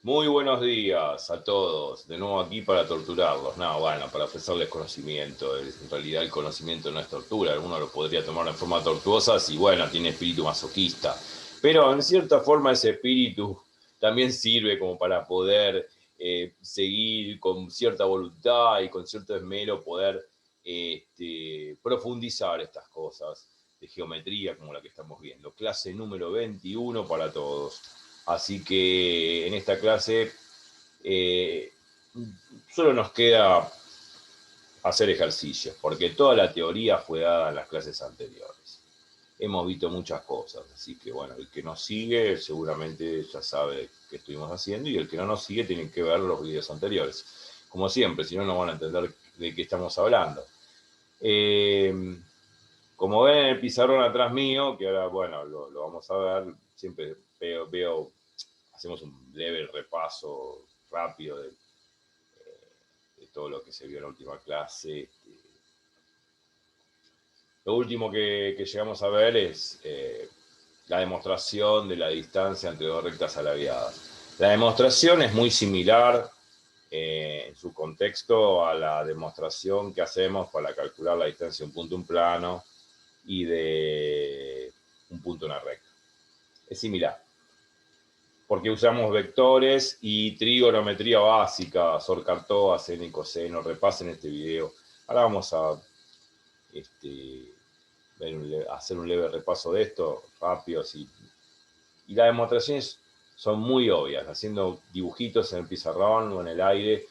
Muy buenos días a todos, de nuevo aquí para torturarlos. No, bueno, para ofrecerles conocimiento. En realidad el conocimiento no es tortura, alguno lo podría tomar en forma tortuosa si, bueno, tiene espíritu masoquista. Pero en cierta forma ese espíritu también sirve como para poder seguir con cierta voluntad y con cierto esmero poder profundizar estas cosas de geometría como la que estamos viendo. Clase número 21 para todos. Así que en esta clase eh, solo nos queda hacer ejercicios, porque toda la teoría fue dada en las clases anteriores. Hemos visto muchas cosas, así que bueno, el que nos sigue seguramente ya sabe qué estuvimos haciendo y el que no nos sigue tiene que ver los videos anteriores. Como siempre, si no, no van a entender de qué estamos hablando. Eh, Como ven en el pizarrón atrás mío, que ahora, bueno, lo vamos a ver, siempre veo hacemos un leve repaso rápido de todo lo que se vio en la última clase. Lo último que llegamos a ver es la demostración de la distancia entre dos rectas alaviadas. La demostración es muy similar en su contexto a la demostración que hacemos para calcular la distancia de un punto a un plano y de un punto a una recta. Es similar, porque usamos vectores y trigonometría básica, Sorcartó, seno y coseno, repasen este video. Ahora vamos a este, hacer un leve repaso de esto, rápido, así. Y las demostraciones son muy obvias, haciendo dibujitos en el pizarrón o en el aire,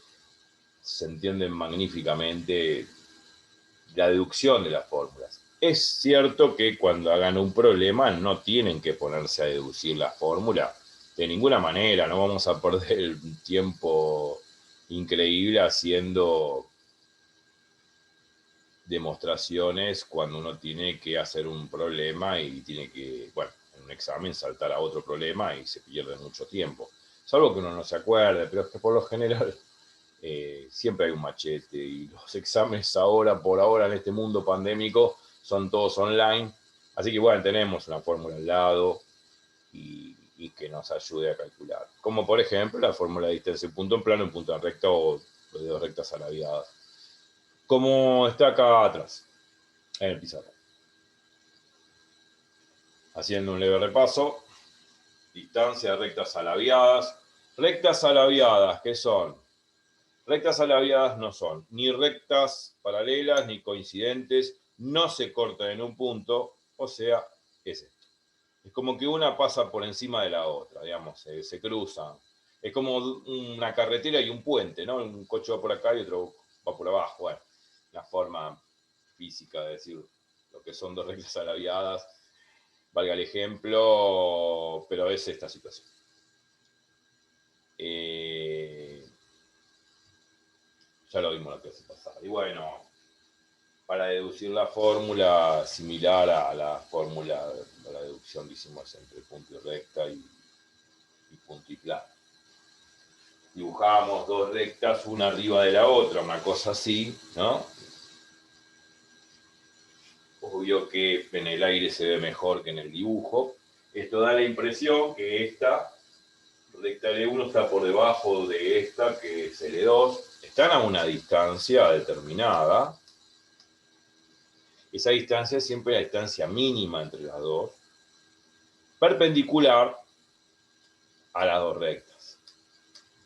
se entienden magníficamente la deducción de las fórmulas. Es cierto que cuando hagan un problema no tienen que ponerse a deducir la fórmula de ninguna manera, no vamos a perder un tiempo increíble haciendo demostraciones cuando uno tiene que hacer un problema y tiene que, bueno, en un examen saltar a otro problema y se pierde mucho tiempo. Salvo que uno no se acuerde, pero es que por lo general siempre hay un machete y los exámenes ahora, por ahora en este mundo pandémico, son todos online. Así que bueno, tenemos una fórmula al lado y que nos ayude a calcular. Como por ejemplo la fórmula de distancia de punto en plano, en punto en recta o de dos rectas alaviadas. Como está acá atrás, en el pizarrón. Haciendo un leve repaso, distancia de rectas alaviadas. Rectas alaviadas, ¿qué son? Rectas alaviadas no son ni rectas paralelas ni coincidentes, no se cortan en un punto, o sea, es esto. Es como que una pasa por encima de la otra, digamos, se cruzan. Es como una carretera y un puente, ¿no? Un coche va por acá y otro va por abajo. Bueno, la forma física de decir lo que son dos rectas alaviadas, valga el ejemplo, pero es esta situación. Ya lo vimos la clase pasada. Y bueno, para deducir la fórmula similar a la fórmula de la deducción que hicimos entre punto y recta y punto y plano. Dibujamos dos rectas una arriba de la otra, una cosa así, ¿no? Obvio que en el aire se ve mejor que en el dibujo. Esto da la impresión que esta recta L1 está por debajo de esta, que es L2. Están a una distancia determinada. Esa distancia es siempre la distancia mínima entre las dos, perpendicular a las dos rectas.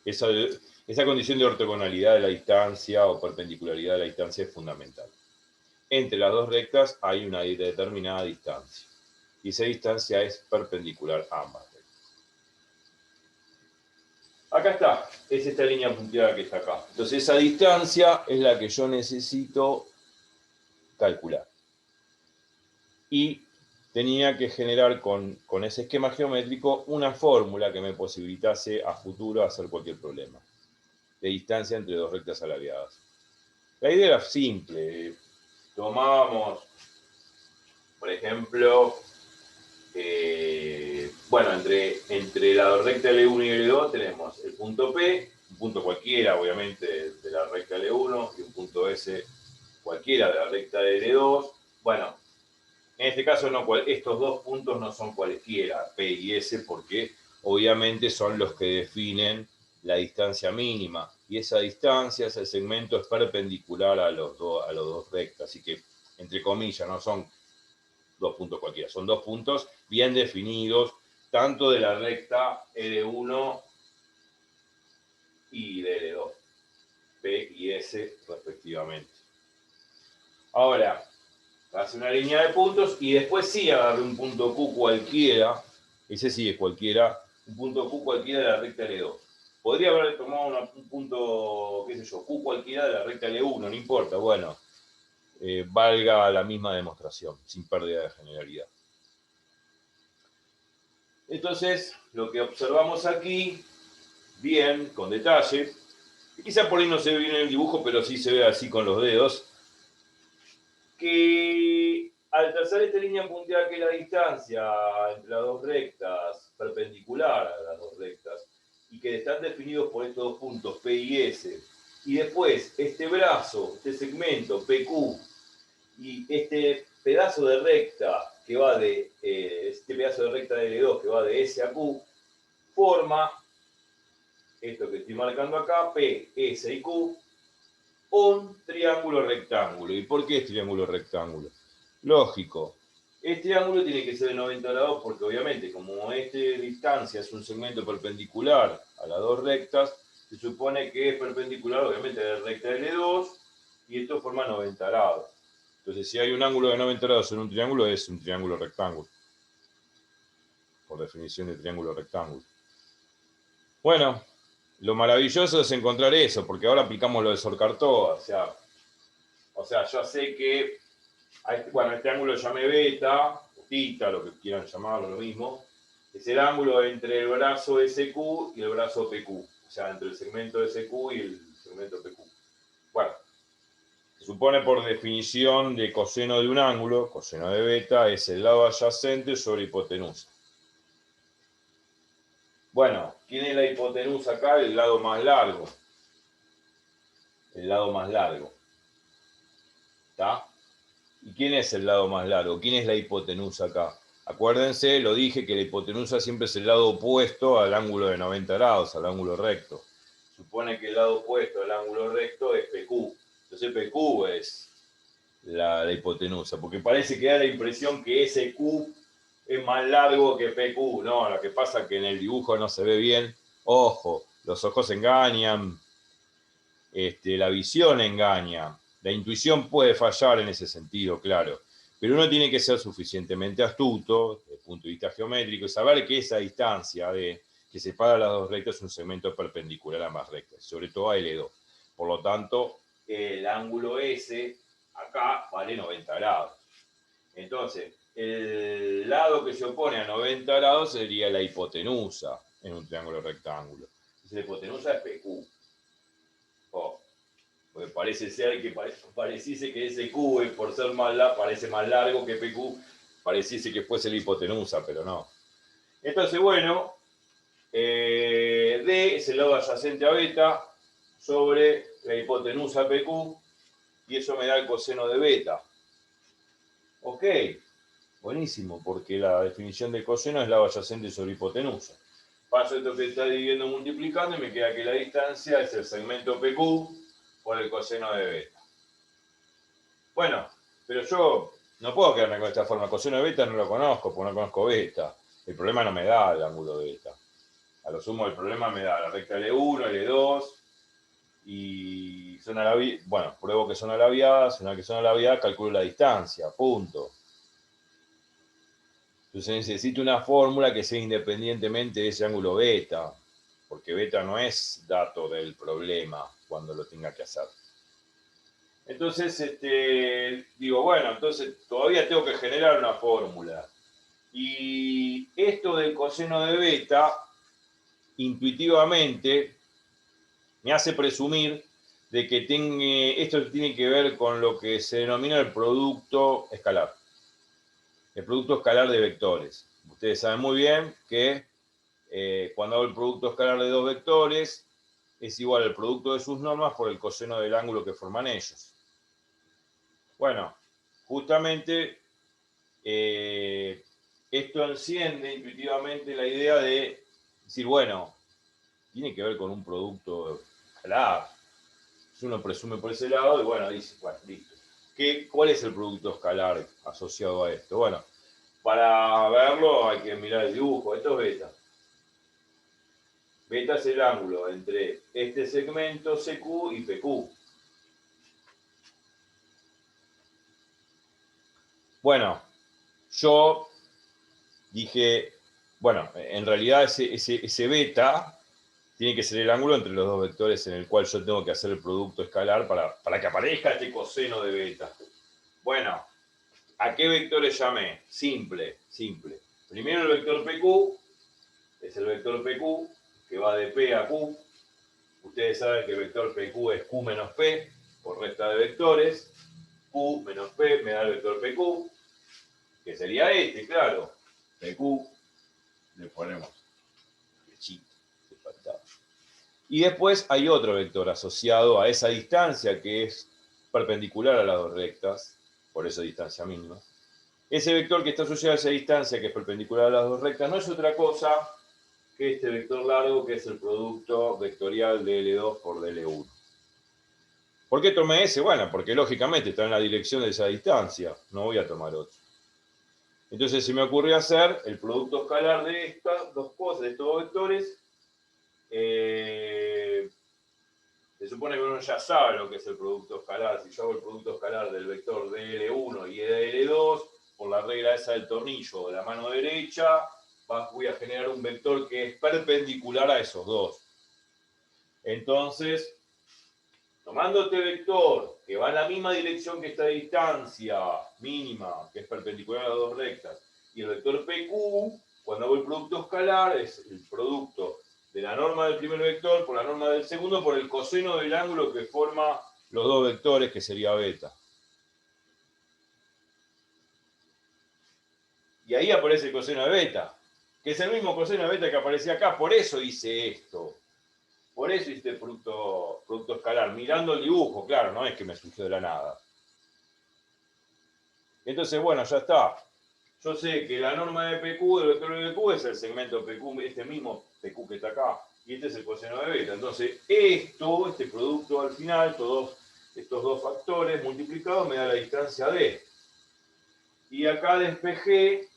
Esa condición de ortogonalidad de la distancia o perpendicularidad de la distancia es fundamental. Entre las dos rectas hay una determinada distancia y esa distancia es perpendicular a ambas rectas. Acá está, es esta línea punteada que está acá. Entonces esa distancia es la que yo necesito calcular. Y tenía que generar con ese esquema geométrico una fórmula que me posibilitase a futuro hacer cualquier problema de distancia entre dos rectas alaviadas. La idea era simple. Tomábamos, por ejemplo, bueno, entre la recta L1 y L2 tenemos el punto P, un punto cualquiera, obviamente, de la recta L1 y un punto S cualquiera de la recta de L2. Bueno, en este caso no, estos dos puntos no son cualesquiera, P y S, porque obviamente son los que definen la distancia mínima, y esa distancia, ese segmento es perpendicular a los dos rectas, así que, entre comillas, no son dos puntos cualquiera, son dos puntos bien definidos, tanto de la recta L1 y de L2, P y S respectivamente. Ahora, hace una línea de puntos y después sí agarré un punto Q cualquiera, ese sí es cualquiera, un punto Q cualquiera de la recta L2. Podría haber tomado un punto, qué sé yo, Q cualquiera de la recta L1, no importa, bueno, valga la misma demostración, sin pérdida de generalidad. Entonces, lo que observamos aquí, bien, con detalle, y quizá por ahí no se ve bien en el dibujo, pero sí se ve así con los dedos, que al trazar esta línea punteada que es la distancia entre las dos rectas, perpendicular a las dos rectas, y que están definidos por estos dos puntos P y S, y después este brazo, este segmento PQ, y este pedazo de recta que va de, este pedazo de recta de L2 que va de S a Q, forma esto que estoy marcando acá, P, S y Q, un triángulo rectángulo. ¿Y por qué es triángulo rectángulo? Lógico. Este ángulo tiene que ser de 90 grados porque obviamente como esta distancia es un segmento perpendicular a las dos rectas, se supone que es perpendicular obviamente a la recta L2 y esto forma 90 grados. Entonces si hay un ángulo de 90 grados en un triángulo es un triángulo rectángulo. Por definición de triángulo rectángulo. Bueno, lo maravilloso es encontrar eso, porque ahora aplicamos lo de Sorcartoa. O sea, yo sé que este ángulo llame beta, tita, lo que quieran llamarlo, lo mismo, es el ángulo entre el brazo SQ y el brazo PQ, o sea, entre el segmento SQ y el segmento PQ. Bueno, se supone por definición de coseno de un ángulo, coseno de beta, es el lado adyacente sobre hipotenusa. Bueno, ¿quién es la hipotenusa acá? El lado más largo. El lado más largo. ¿Está? ¿Y quién es el lado más largo? ¿Quién es la hipotenusa acá? Acuérdense, lo dije, que la hipotenusa siempre es el lado opuesto al ángulo de 90 grados, al ángulo recto. Supone que el lado opuesto al ángulo recto es PQ. Entonces PQ es la hipotenusa, porque parece que da la impresión que SQ es más largo que PQ. No, lo que pasa es que en el dibujo no se ve bien. Ojo, los ojos engañan, la visión engaña. La intuición puede fallar en ese sentido, claro. Pero uno tiene que ser suficientemente astuto, desde el punto de vista geométrico, y saber que esa distancia que separa las dos rectas es un segmento perpendicular a ambas rectas, sobre todo a L2. Por lo tanto, el ángulo S acá vale 90 grados. Entonces, el lado que se opone a 90 grados sería la hipotenusa en un triángulo rectángulo. Entonces, la hipotenusa es PQ. Oh. Porque parece ser que pareciese que ese Q, por ser parece más largo que PQ, pareciese que fuese la hipotenusa, pero no. Entonces, bueno, D es el lado adyacente a beta sobre la hipotenusa PQ, y eso me da el coseno de beta. Ok, buenísimo, porque la definición del coseno es lado adyacente sobre hipotenusa. Paso esto que está dividiendo multiplicando y me queda que la distancia es el segmento PQ por el coseno de beta. Bueno, pero yo no puedo quedarme con esta forma. Coseno de beta no lo conozco, porque no conozco beta. El problema no me da el ángulo de beta. A lo sumo el problema me da la recta L1, L2, y bueno, pruebo que son alaviadas, una que son alaviadas, calculo la distancia, punto. Entonces necesito una fórmula que sea independientemente de ese ángulo beta, porque beta no es dato del problema cuando lo tenga que hacer. Entonces, digo, bueno, entonces todavía tengo que generar una fórmula. Y esto del coseno de beta, intuitivamente, me hace presumir de que esto tiene que ver con lo que se denomina el producto escalar. El producto escalar de vectores. Ustedes saben muy bien que cuando hago el producto escalar de dos vectores, es igual al producto de sus normas por el coseno del ángulo que forman ellos. Bueno, justamente esto enciende intuitivamente la idea de decir, bueno, tiene que ver con un producto escalar. Uno presume por ese lado y bueno, dice, bueno, listo. ¿Cuál es el producto escalar asociado a esto? Bueno, para verlo hay que mirar el dibujo. Esto es beta. Beta es el ángulo entre este segmento CQ y PQ. Bueno, yo dije, bueno, en realidad ese beta tiene que ser el ángulo entre los dos vectores en el cual yo tengo que hacer el producto escalar para que aparezca este coseno de beta. Bueno, ¿a qué vectores llamé? Simple, simple. Primero el vector PQ, es el vector PQ que va de P a Q. Ustedes saben que el vector PQ es Q menos P por resta de vectores. Q menos P me da el vector PQ, que sería este, claro. PQ, le ponemos flechita, y después hay otro vector asociado a esa distancia que es perpendicular a las dos rectas, por eso distancia mínima. Ese vector que está asociado a esa distancia que es perpendicular a las dos rectas no es otra cosa que este vector largo que es el producto vectorial de L2 por dL1. ¿Por qué tomé ese? Bueno, porque lógicamente está en la dirección de esa distancia, no voy a tomar otro. Entonces se me ocurrió hacer el producto escalar de estas dos cosas, de estos dos vectores. Se supone que uno ya sabe lo que es el producto escalar. Si yo hago el producto escalar del vector dL1 y dL2, por la regla esa del tornillo de la mano derecha, voy a generar un vector que es perpendicular a esos dos. Entonces, tomando este vector que va en la misma dirección que esta distancia mínima, que es perpendicular a las dos rectas, y el vector PQ, cuando hago el producto escalar, es el producto de la norma del primer vector por la norma del segundo por el coseno del ángulo que forma los dos vectores, que sería beta. Y ahí aparece el coseno de beta, que es el mismo coseno de beta que aparecía acá. Por eso hice esto. Por eso hice el producto escalar, mirando el dibujo, claro, no es que me surgió de la nada. Entonces, bueno, ya está. Yo sé que la norma de PQ del vector de PQ es el segmento PQ, este mismo PQ que está acá, y este es el coseno de beta. Entonces, este producto al final, todos estos dos factores multiplicados me da la distancia D. Y acá despejé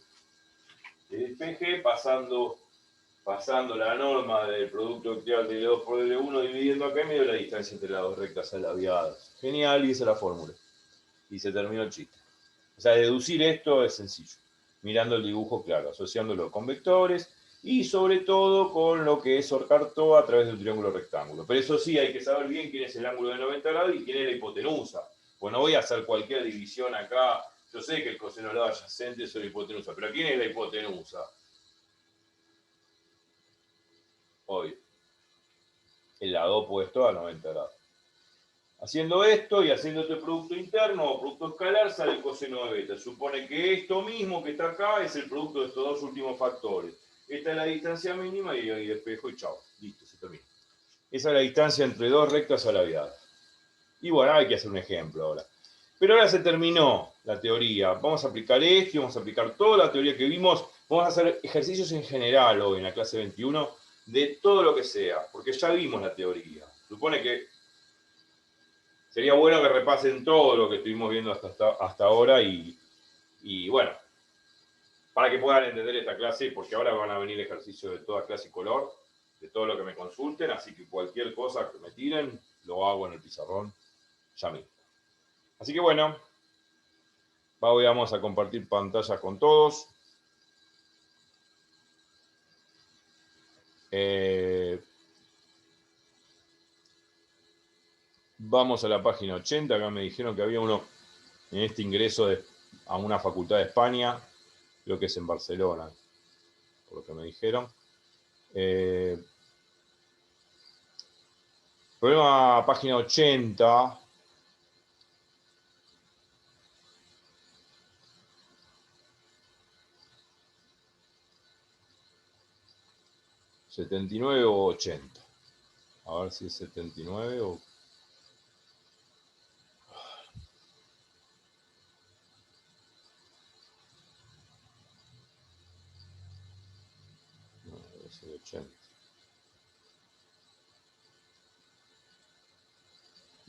pasando la norma del producto vectorial de L2 por L1 dividiendo acá y me dio la distancia entre las dos rectas alabiadas. Genial, y esa es la fórmula. Y se terminó el chiste. O sea, deducir esto es sencillo, mirando el dibujo claro, asociándolo con vectores y sobre todo con lo que es Orcarto a través de un triángulo rectángulo. Pero eso sí, hay que saber bien quién es el ángulo de 90 grados y quién es la hipotenusa. Pues no voy a hacer cualquier división acá. Yo sé que el coseno del lado adyacente es la hipotenusa, pero ¿quién es la hipotenusa? Hoy, el lado opuesto a 90 grados. Haciendo esto y haciendo este producto interno o producto escalar sale el coseno de beta. Supone que esto mismo que está acá es el producto de estos dos últimos factores. Esta es la distancia mínima y ahí despejo y chao. Listo, se termina. Esa es la distancia entre dos rectas alabiadas. Y bueno, hay que hacer un ejemplo ahora. Pero ahora se terminó la teoría. Vamos a aplicar esto y vamos a aplicar toda la teoría que vimos. Vamos a hacer ejercicios en general hoy en la clase 21 de todo lo que sea, porque ya vimos la teoría. Supone que sería bueno que repasen todo lo que estuvimos viendo hasta ahora y bueno, para que puedan entender esta clase, porque ahora van a venir ejercicios de toda clase y color, de todo lo que me consulten, así que cualquier cosa que me tiren, lo hago en el pizarrón ya mismo. Así que bueno, hoy vamos a compartir pantalla con todos. Vamos a la página 80, acá me dijeron que había uno en este ingreso a una facultad de España, creo que es en Barcelona, por lo que me dijeron. Problema página 80. ¿79 o 80? A ver si es 79 o... No, debe ser 80.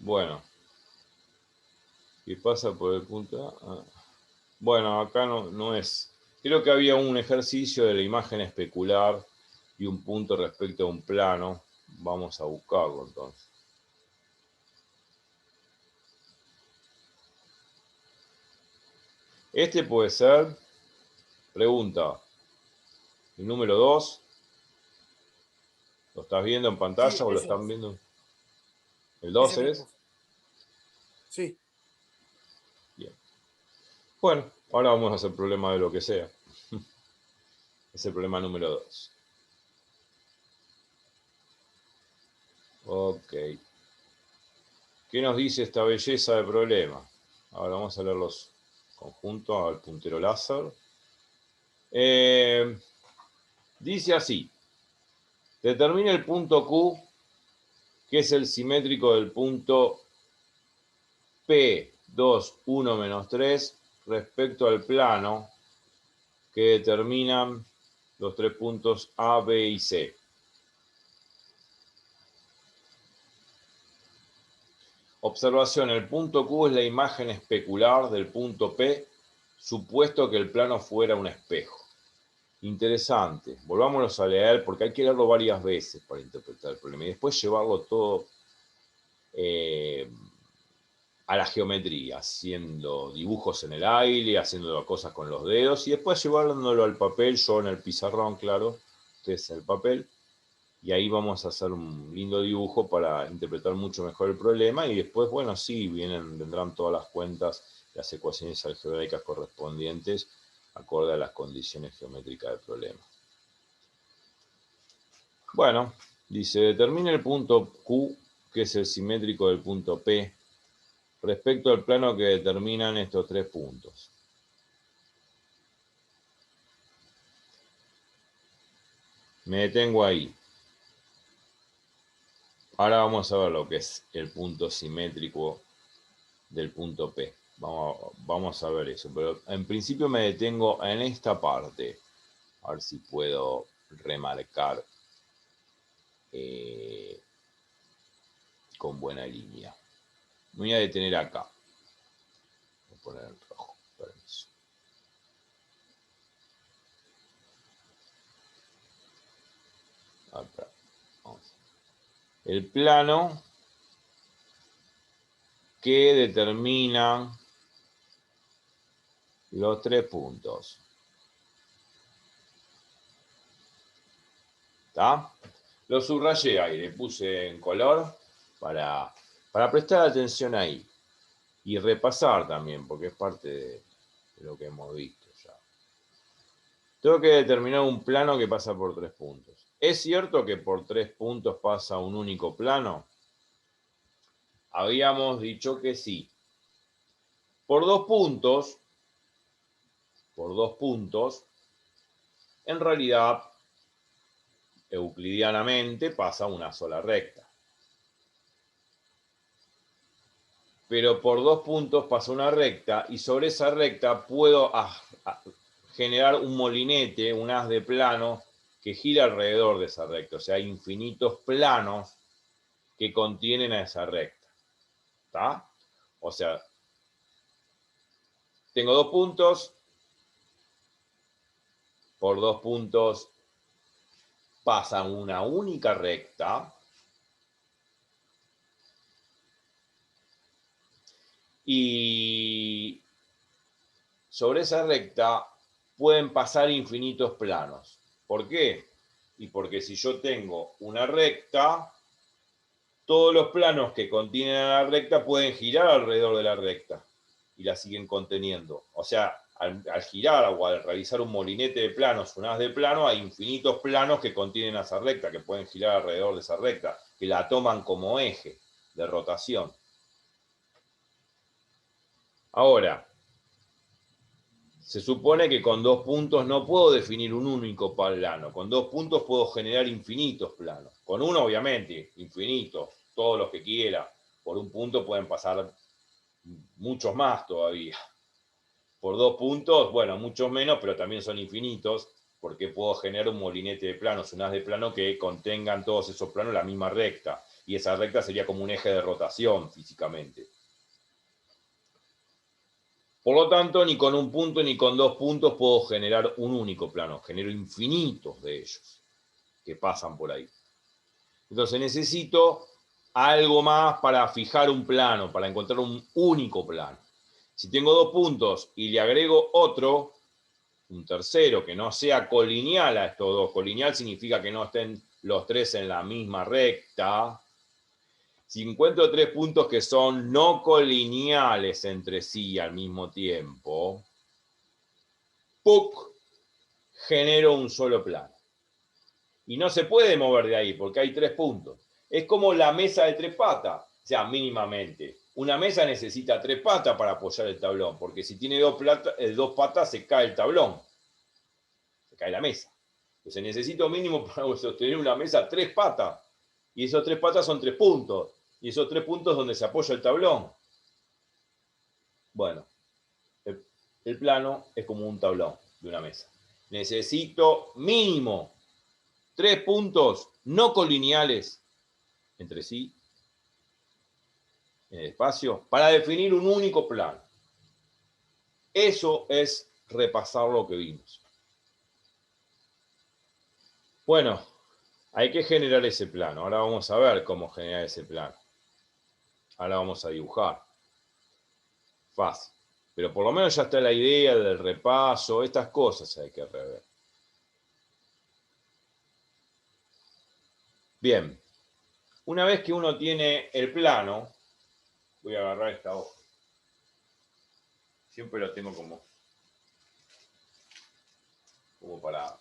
Bueno, ¿qué pasa por el punto A? Bueno, acá no es. Creo que había un ejercicio de la imagen especular y un punto respecto a un plano. Vamos a buscarlo entonces. Este puede ser, pregunta, el número 2. ¿Lo estás viendo en Sí, pantalla o lo ese están es. viendo? ¿El Ese 2 es? mismo. Sí. Bien. Bueno, ahora vamos a hacer problema de lo que sea. Es el problema número 2. Ok. ¿Qué nos dice esta belleza de problema? Ahora vamos a leerlos conjuntos al puntero láser. Dice así. Determina el punto Q, que es el simétrico del punto P2, 1, menos 3, respecto al plano que determinan los tres puntos A, B y C. Observación, el punto Q es la imagen especular del punto P, supuesto que el plano fuera un espejo. Interesante. Volvámonos a leer porque hay que leerlo varias veces para interpretar el problema y después llevarlo todo a la geometría, haciendo dibujos en el aire, haciendo cosas con los dedos y después llevándolo al papel, yo en el pizarrón, claro, ustedes en el papel, y ahí vamos a hacer un lindo dibujo para interpretar mucho mejor el problema y después, bueno, sí, vendrán todas las cuentas, las ecuaciones algebraicas correspondientes acorde a las condiciones geométricas del problema. Bueno, dice, determine el punto Q, que es el simétrico del punto P, respecto al plano que determinan estos tres puntos. Me detengo ahí. Ahora vamos a ver lo que es el punto simétrico del punto P. Vamos a ver eso, pero en principio me detengo en esta parte. A ver si puedo remarcar con buena línea. Me voy a detener acá. Voy a poner en rojo. Permiso. Acá. Vamos. El plano que determina los tres puntos. ¿Está? Lo subrayé ahí, le puse en color para prestar atención ahí. Y repasar también, porque es parte de lo que hemos visto ya. Tengo que determinar un plano que pasa por tres puntos. ¿Es cierto que por tres puntos pasa un único plano? Habíamos dicho que sí. Por dos puntos, en realidad, euclidianamente pasa una sola recta. Pero por dos puntos pasa una recta y sobre esa recta puedo generar un molinete, un haz de plano que gira alrededor de esa recta. O sea, hay infinitos planos que contienen a esa recta. ¿Está? O sea, tengo dos puntos, por dos puntos pasa una única recta y sobre esa recta pueden pasar infinitos planos. ¿Por qué? Y porque si yo tengo una recta, todos los planos que contienen a la recta pueden girar alrededor de la recta y la siguen conteniendo. O sea, al girar o al realizar un molinete de planos, un haz de plano, hay infinitos planos que contienen a esa recta, que pueden girar alrededor de esa recta, que la toman como eje de rotación. Ahora, se supone que con dos puntos no puedo definir un único plano. Con dos puntos puedo generar infinitos planos. Con uno, obviamente, infinitos, todos los que quiera. Por un punto pueden pasar muchos más todavía. Por dos puntos, bueno, muchos menos, pero también son infinitos, porque puedo generar un molinete de planos, un haz de plano que contengan todos esos planos en la misma recta. y esa recta sería como un eje de rotación físicamente. Por lo tanto, ni con un punto ni con dos puntos puedo generar un único plano. Genero infinitos de ellos que pasan por ahí. Entonces necesito algo más para fijar un plano, para encontrar un único plano. Si tengo dos puntos y le agrego otro, un tercero que no sea colineal a estos dos. Colineal significa que no estén los tres en la misma recta. Si encuentro tres puntos que son no colineales entre sí al mismo tiempo, ¡puc!, genero un solo plano. Y no se puede mover de ahí porque hay tres puntos. Es como la mesa de tres patas, o sea, mínimamente. Una mesa necesita tres patas para apoyar el tablón, porque si tiene dos patas se cae el tablón, se cae la mesa. Entonces necesito mínimo para sostener una mesa tres patas. Y esos tres patas son tres puntos. Y esos tres puntos donde se apoya el tablón. Bueno, el plano es como un tablón de una mesa. Necesito mínimo tres puntos no colineales entre sí en el espacio para definir un único plano. Eso es repasar lo que vimos. Bueno, hay que generar ese plano. Ahora vamos a ver cómo generar ese plano. Ahora vamos a dibujar. Fácil. Pero por lo menos ya está la idea del repaso. Estas cosas hay que rever. Bien. Una vez que uno tiene el plano, voy a agarrar esta hoja. Siempre lo tengo como para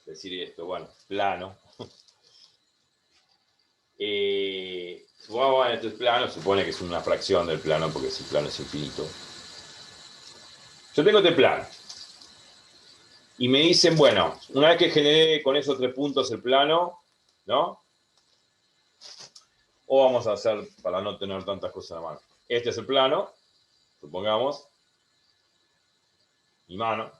decir esto. Bueno, plano. Supongamos que esto es plano, supone que es una fracción del plano, porque si el plano es infinito. Yo tengo este plano. Y me dicen, bueno, una vez que generé con esos tres puntos el plano, ¿no? O vamos a hacer, para no tener tantas cosas en la mano. Este es el plano, supongamos. Mi mano.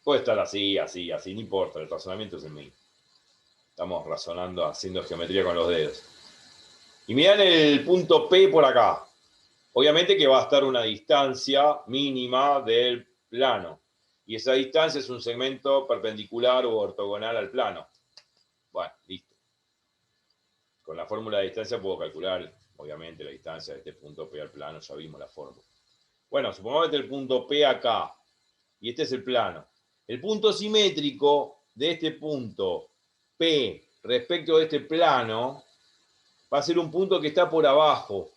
Puede estar así, así, así, no importa, el razonamiento es el mismo. Estamos razonando, haciendo geometría con los dedos. Y me dan el punto P por acá. Obviamente que va a estar una distancia mínima del plano. Y esa distancia es un segmento perpendicular o ortogonal al plano. Bueno, listo. Con la fórmula de distancia puedo calcular, obviamente, la distancia de este punto P al plano. Ya vimos la fórmula. Bueno, supongamos que el punto P acá. Y este es el plano. El punto simétrico de este punto P respecto de este plano va a ser un punto que está por abajo.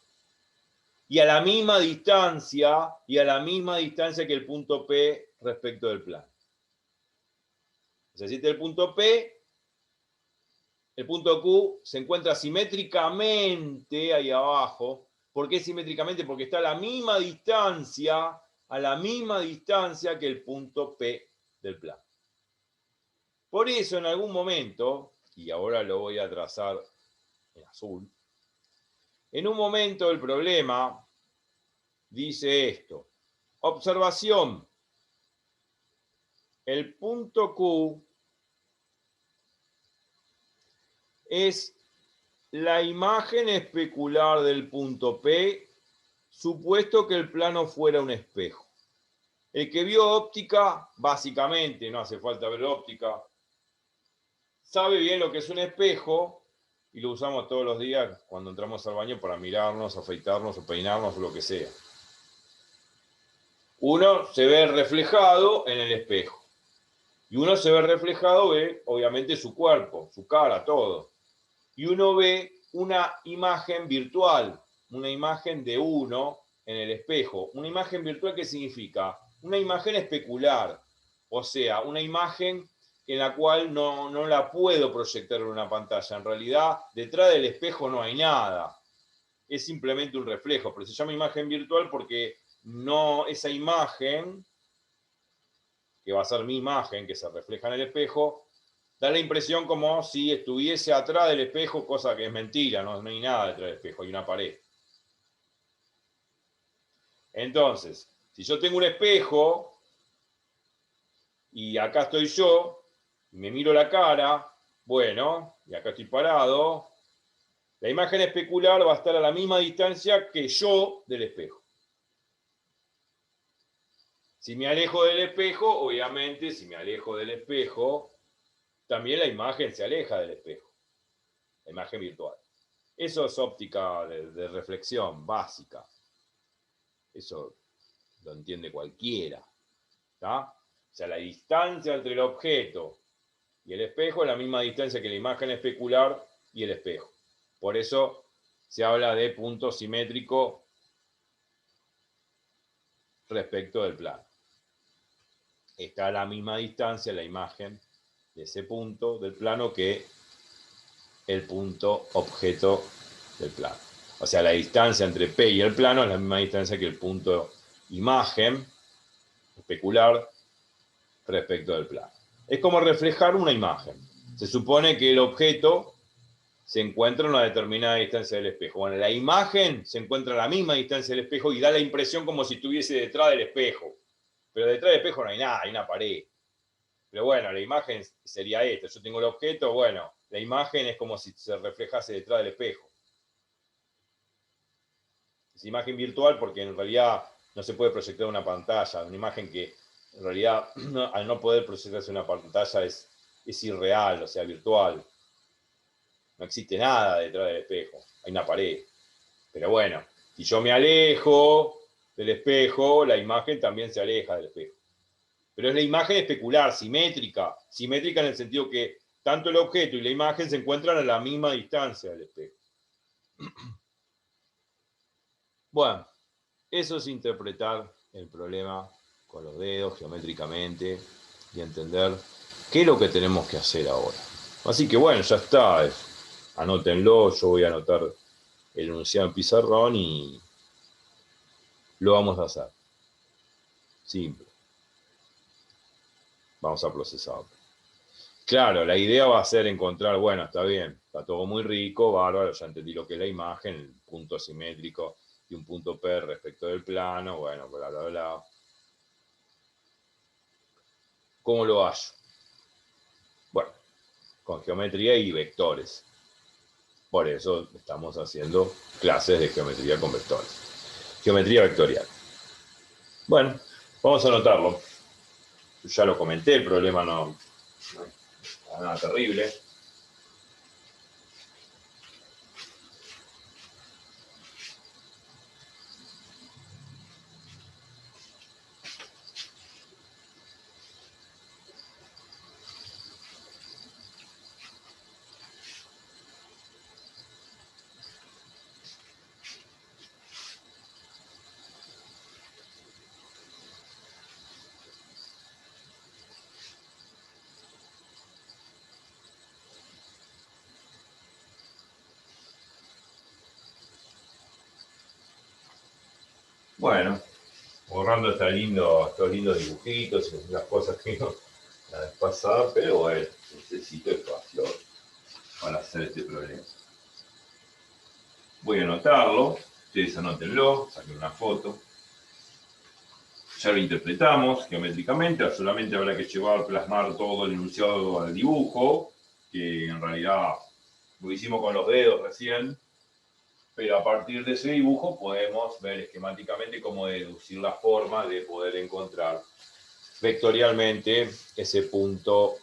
Y a la misma distancia, que el punto P respecto del plano. O sea, si este es el punto P, el punto Q se encuentra simétricamente ahí abajo. ¿Por qué simétricamente? Porque está a la misma distancia que el punto P del plano. Por eso en algún momento, y ahora lo voy a trazar en azul, en un momento el problema dice esto. Observación. El punto Q es la imagen especular del punto P, supuesto que el plano fuera un espejo. El que vio óptica, básicamente, no hace falta ver óptica, sabe bien lo que es un espejo y lo usamos todos los días cuando entramos al baño para mirarnos, afeitarnos o peinarnos o lo que sea. Uno se ve reflejado en el espejo. Y uno se ve reflejado, ve obviamente su cuerpo, su cara, todo. Y uno ve una imagen virtual, una imagen de uno en el espejo. Una imagen virtual, ¿qué significa? Una imagen especular, o sea, una imagen en la cual no la puedo proyectar en una pantalla. En realidad, detrás del espejo no hay nada. Es simplemente un reflejo, pero se llama imagen virtual porque no, esa imagen, que va a ser mi imagen, que se refleja en el espejo, da la impresión como si estuviese atrás del espejo, cosa que es mentira, no hay nada detrás del espejo, hay una pared. Entonces, si yo tengo un espejo y acá estoy yo, y me miro la cara, bueno, y acá estoy parado, La imagen especular va a estar a la misma distancia que yo del espejo. Si me alejo del espejo, obviamente, si me alejo del espejo, también la imagen se aleja del espejo. La imagen virtual. Eso es óptica de reflexión básica. Eso lo entiende cualquiera. ¿Tá? O sea, la distancia entre el objeto y el espejo es la misma distancia que la imagen especular y el espejo. Por eso se habla de punto simétrico respecto del plano. Está a la misma distancia la imagen de ese punto del plano que el punto objeto del plano. O sea, la distancia entre P y el plano es la misma distancia que el punto imagen especular respecto del plano. Es como reflejar una imagen. Se supone que el objeto se encuentra a una determinada distancia del espejo. Bueno, la imagen se encuentra a la misma distancia del espejo y da la impresión como si estuviese detrás del espejo. Pero detrás del espejo no hay nada, hay una pared. Pero bueno, la imagen sería esta. Yo tengo el objeto, bueno, la imagen es como si se reflejase detrás del espejo. Es imagen virtual porque en realidad no se puede proyectar una pantalla. Una imagen que en realidad al no poder proyectarse una pantalla es irreal, o sea, virtual. No existe nada detrás del espejo. Hay una pared. Pero bueno, si yo me alejo del espejo, la imagen también se aleja del espejo. Pero es la imagen especular, simétrica. Simétrica en el sentido que tanto el objeto y la imagen se encuentran a la misma distancia del espejo. Bueno, eso es interpretar el problema con los dedos geométricamente y entender qué es lo que tenemos que hacer ahora. Así que bueno, ya está. Anótenlo, yo voy a anotar el enunciado en pizarrón y lo vamos a hacer. Simple. Vamos a procesarlo. Claro, la idea va a ser encontrar, bueno, está bien, está todo muy rico, bárbaro, ya entendí lo que es la imagen, el punto simétrico y un punto P respecto del plano, bueno, bla, bla, bla. ¿Cómo lo hallo? Bueno, con geometría y vectores. Por eso estamos haciendo clases de geometría con vectores. Geometría vectorial. Bueno, vamos a anotarlo. Ya lo comenté, el problema no es nada terrible. Bueno, borrando estos lindos dibujitos y las cosas que no la vez pasada, pero bueno, necesito espacio para hacer este problema. Voy a anotarlo, ustedes anótenlo, saquen una foto. Ya lo interpretamos geométricamente, solamente habrá que plasmar todo el enunciado al dibujo, que en realidad lo hicimos con los dedos recién, pero a partir de ese dibujo podemos ver esquemáticamente cómo deducir la forma de poder encontrar vectorialmente ese punto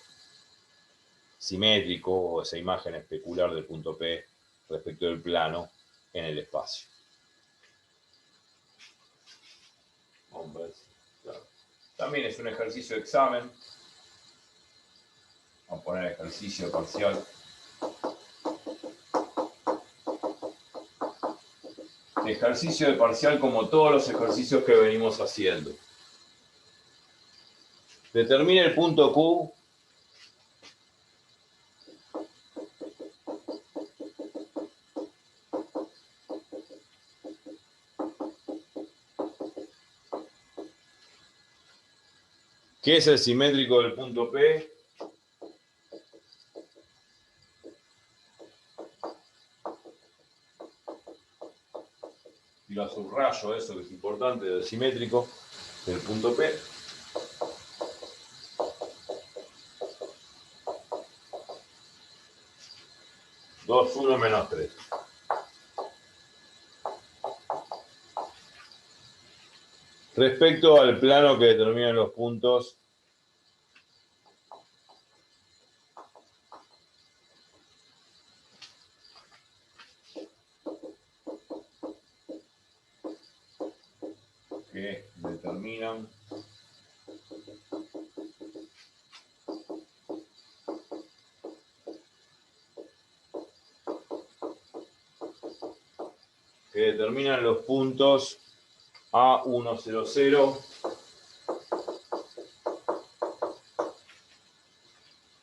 simétrico o esa imagen especular del punto P respecto del plano en el espacio. También es un ejercicio de examen. Vamos a poner ejercicio parcial. Ejercicio de parcial como todos los ejercicios que venimos haciendo. Determine el punto Q que es el simétrico del punto P y lo subrayo, eso que es importante, del simétrico del punto P. 2, 1 menos 3. Respecto al plano que determinan los puntos que determinan los puntos A100,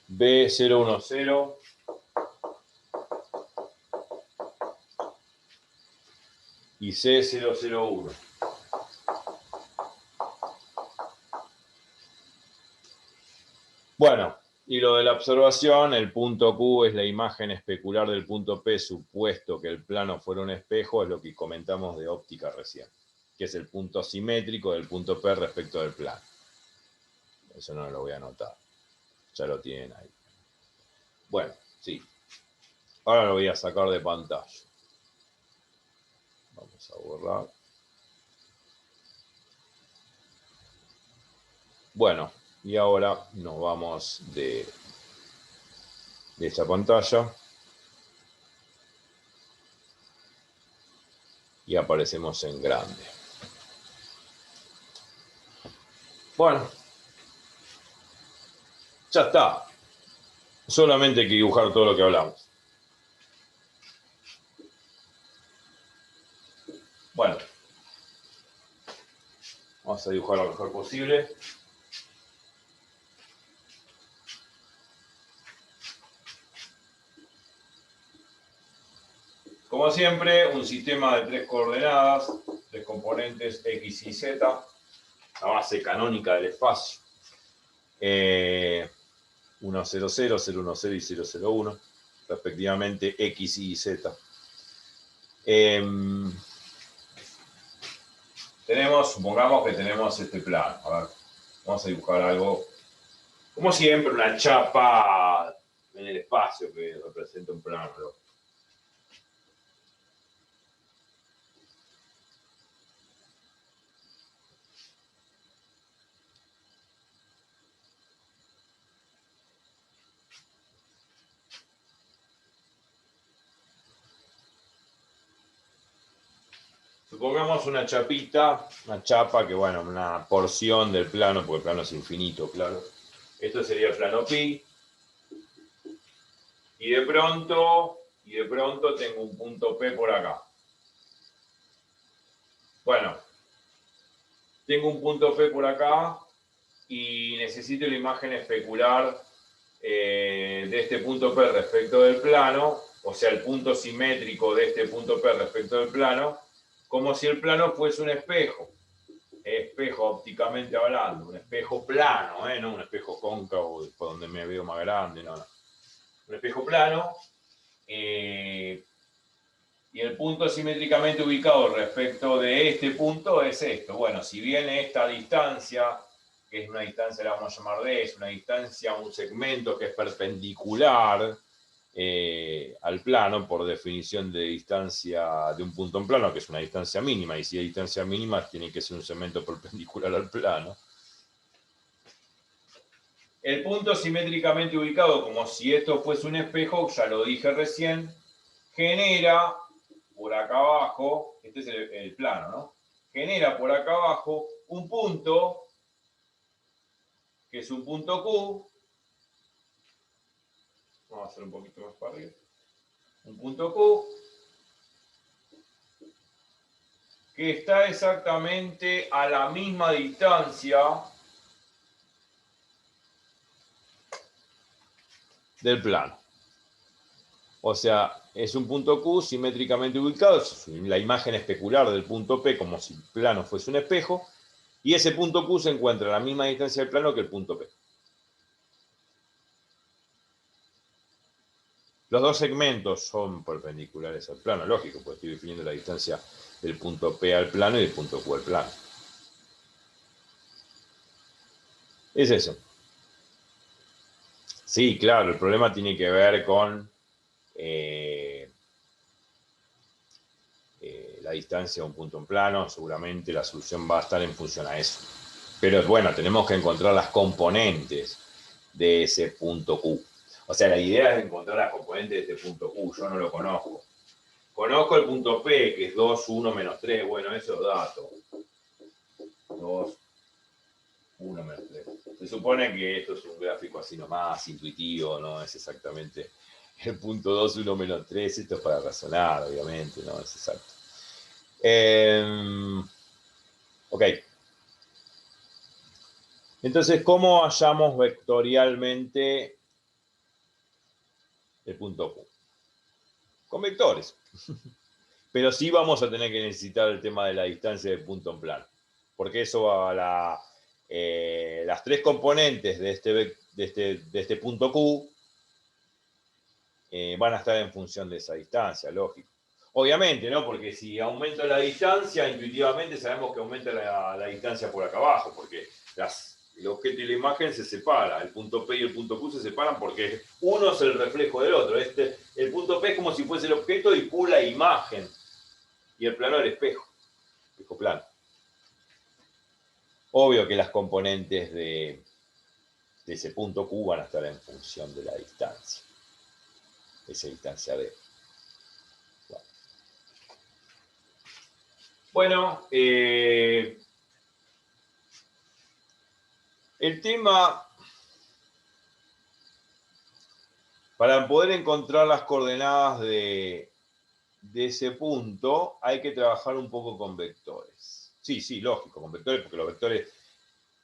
B010 y C001. Bueno, y lo de la observación, el punto Q es la imagen especular del punto P, supuesto que el plano fuera un espejo, es lo que comentamos de óptica recién, que es el punto simétrico del punto P respecto del plano. Eso no lo voy a anotar, ya lo tienen ahí. Bueno, sí. Ahora lo voy a sacar de pantalla. Vamos a borrar. Bueno, y ahora nos vamos de esta pantalla y aparecemos en grande. Bueno, ya está. Solamente hay que dibujar todo lo que hablamos. Bueno, vamos a dibujar lo mejor posible. Como siempre, un sistema de 3 coordenadas, 3 componentes X y Z, la base canónica del espacio. 1, 0, 0, 0, 1, 0 y 0, 0, 1, respectivamente X, Y y Z. Supongamos que tenemos este plano. A ver, vamos a dibujar algo, como siempre, una chapa en el espacio que representa un plano, ¿no? Supongamos una chapita, una chapa que, bueno, una porción del plano, porque el plano es infinito, claro. Esto sería el plano pi. Y de pronto tengo un punto P por acá. Bueno, tengo un punto P por acá y necesito la imagen especular de este punto P respecto del plano, o sea, el punto simétrico de este punto P respecto del plano, como si el plano fuese un espejo. Espejo ópticamente hablando, un espejo plano, no un espejo cóncavo donde me veo más grande, no. Un espejo plano, y el punto simétricamente ubicado respecto de este punto es esto. Bueno, si bien esta distancia, que es una distancia, la vamos a llamar D, es una distancia, un segmento que es perpendicular al plano, por definición de distancia de un punto en plano, que es una distancia mínima, y si hay distancia mínima tiene que ser un segmento perpendicular al plano. El punto simétricamente ubicado, como si esto fuese un espejo, ya lo dije recién, genera por acá abajo, este es el plano, ¿no? Genera por acá abajo un punto, que es un punto Q. Vamos a hacer un poquito más para arriba. Un punto Q, que está exactamente a la misma distancia del plano. O sea, es un punto Q simétricamente ubicado, es la imagen especular del punto P, como si el plano fuese un espejo, y ese punto Q se encuentra a la misma distancia del plano que el punto P. Los dos segmentos son perpendiculares al plano, lógico, porque estoy definiendo la distancia del punto P al plano y del punto Q al plano. Es eso. Sí, claro, el problema tiene que ver con la distancia de un punto en plano, seguramente la solución va a estar en función a eso. Pero bueno, tenemos que encontrar las componentes de ese punto Q. O sea, la idea es encontrar las componentes de este punto Q. Yo no lo conozco. Conozco el punto P, que es 2, 1, menos 3. Bueno, eso es dato. 2, 1, menos 3. Se supone que esto es un gráfico así nomás, intuitivo, no es exactamente el punto 2, 1, menos 3. Esto es para razonar, obviamente, no es exacto. Ok. Entonces, ¿cómo hallamos vectorialmente el punto Q? Con vectores. Pero sí vamos a tener que necesitar el tema de la distancia del punto en plano. Porque eso va a las tres componentes de este punto Q van a estar en función de esa distancia, lógico. Obviamente, ¿no? Porque si aumento la distancia, intuitivamente sabemos que aumenta la distancia por acá abajo, porque el objeto y la imagen se separan. El punto P y el punto Q se separan porque uno es el reflejo del otro. El punto P es como si fuese el objeto y Q la imagen. Y el plano el espejo plano. Obvio que las componentes de ese punto Q van a estar en función de la distancia. Esa distancia D. Bueno, el tema, para poder encontrar las coordenadas de ese punto, hay que trabajar un poco con vectores. Sí, lógico, con vectores, porque los vectores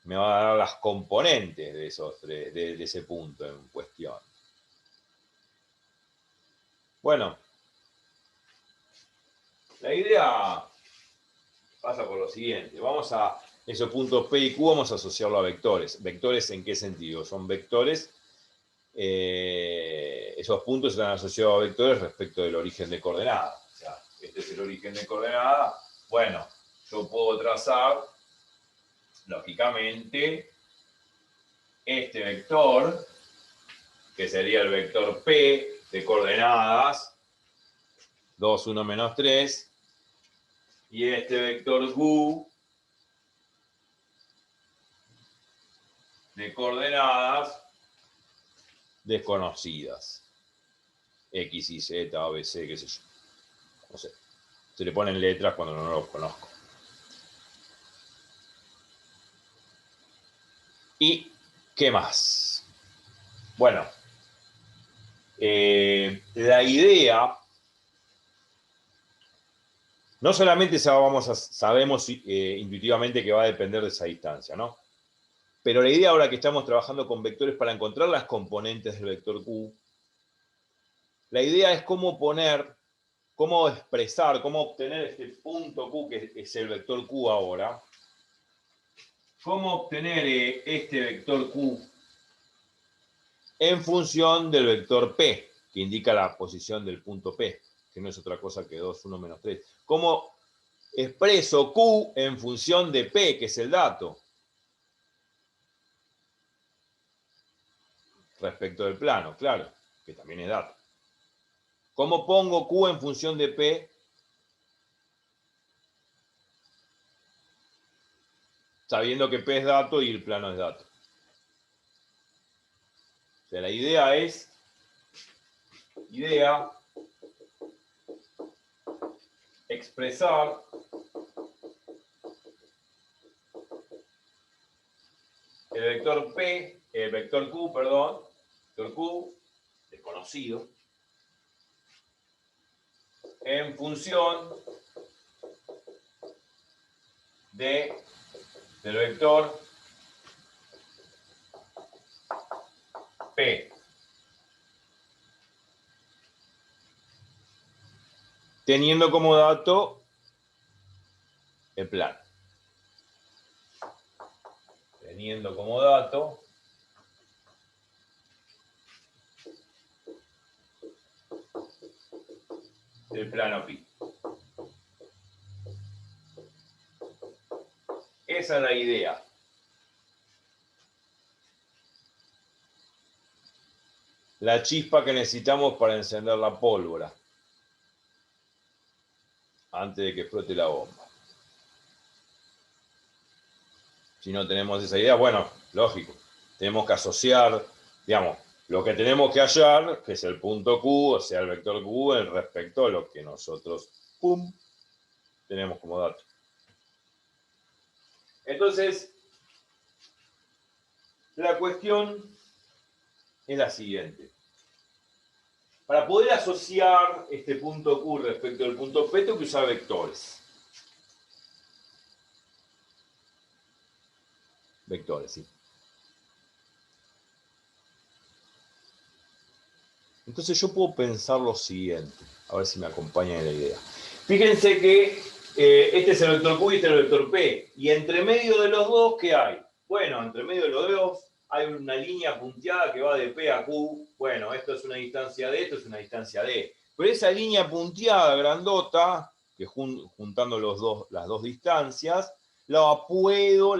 me van a dar las componentes de ese punto en cuestión. Bueno, la idea pasa por lo siguiente. Vamos a esos puntos P y Q, vamos a asociarlo a vectores. ¿Vectores en qué sentido? Son vectores, esos puntos están asociados a vectores respecto del origen de coordenada. O sea, este es el origen de coordenada. Bueno, yo puedo trazar, lógicamente, este vector, que sería el vector P de coordenadas, 2, 1, menos 3, y este vector Q de coordenadas desconocidas. X, Y, Z, A, B, C, qué sé yo. No sé. Se le ponen letras cuando no los conozco. ¿Y qué más? Bueno, la idea, no solamente sabemos intuitivamente que va a depender de esa distancia, ¿no? Pero la idea ahora que estamos trabajando con vectores para encontrar las componentes del vector Q, la idea es cómo expresar, cómo obtener este punto Q, que es el vector Q ahora, cómo obtener este vector Q en función del vector P, que indica la posición del punto P, que no es otra cosa que 2, 1, menos 3. ¿Cómo expreso Q en función de P, que es el dato? Respecto del plano, claro, que también es dato. ¿Cómo pongo Q en función de P? Sabiendo que P es dato y el plano es dato. O sea, la idea es expresar el vector P, el vector Q, perdón, vector Q, desconocido, en función del vector P, teniendo como dato el plano. Teniendo como dato el plano pi. Esa es la idea. La chispa que necesitamos para encender la pólvora. antes de que explote la bomba. Si no tenemos esa idea, bueno, lógico, tenemos que asociar, digamos, lo que tenemos que hallar, que es el punto Q, o sea, el vector Q, respecto a lo que nosotros, pum, tenemos como dato. Entonces, la cuestión es la siguiente. Para poder asociar este punto Q respecto al punto P, tengo que usar vectores. Vectores, sí. Entonces yo puedo pensar lo siguiente, a ver si me acompaña en la idea. Fíjense que este es el vector Q y este es el vector P. Y entre medio de los dos, ¿qué hay? Bueno, entre medio de los dos hay una línea punteada que va de P a Q. Bueno, esto es una distancia D, esto es una distancia D. Pero esa línea punteada grandota, que juntando las dos distancias, la puedo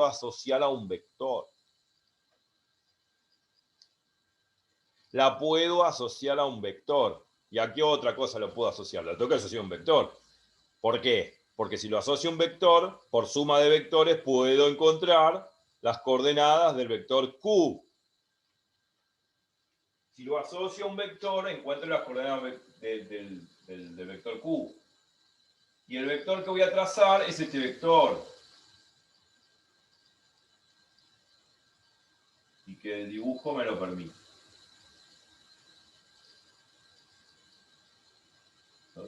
asociar a un vector. La puedo asociar a un vector. ¿Y a qué otra cosa lo puedo asociar? La tengo que asociar a un vector. ¿Por qué? Porque si lo asocio a un vector, por suma de vectores puedo encontrar las coordenadas del vector Q. Si lo asocio a un vector, encuentro las coordenadas del vector Q. Y el vector que voy a trazar es este vector. Y que el dibujo me lo permite.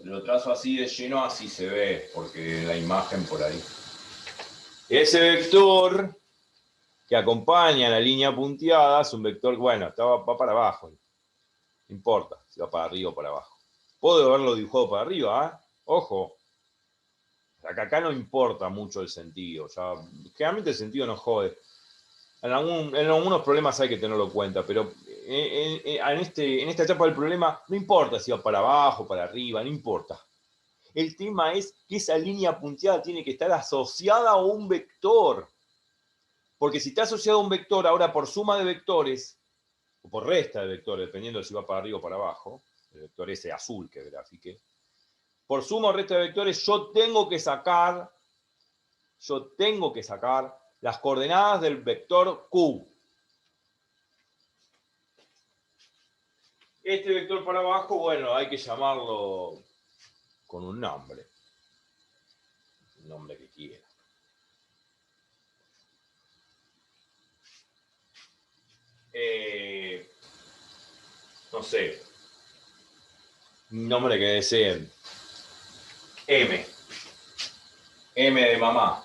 Lo trazo así de lleno, así se ve, porque la imagen por ahí. Ese vector que acompaña la línea punteada es un vector, bueno, va para abajo. No importa si va para arriba o para abajo. Puedo haberlo dibujado para arriba, ¿eh? Ojo. Acá no importa mucho el sentido. Ya, generalmente el sentido no jode. En algunos problemas hay que tenerlo en cuenta, pero en esta etapa del problema no importa si va para abajo, para arriba, no importa. El tema es que esa línea punteada tiene que estar asociada a un vector. Porque si está asociado a un vector, ahora por suma de vectores, o por resta de vectores, dependiendo de si va para arriba o para abajo, el vector ese azul que grafique, por suma o resta de vectores yo tengo que sacar las coordenadas del vector Q. Este vector para abajo, bueno, hay que llamarlo con un nombre. El nombre que quiera. No sé. Un nombre que deseen. M. M de mamá.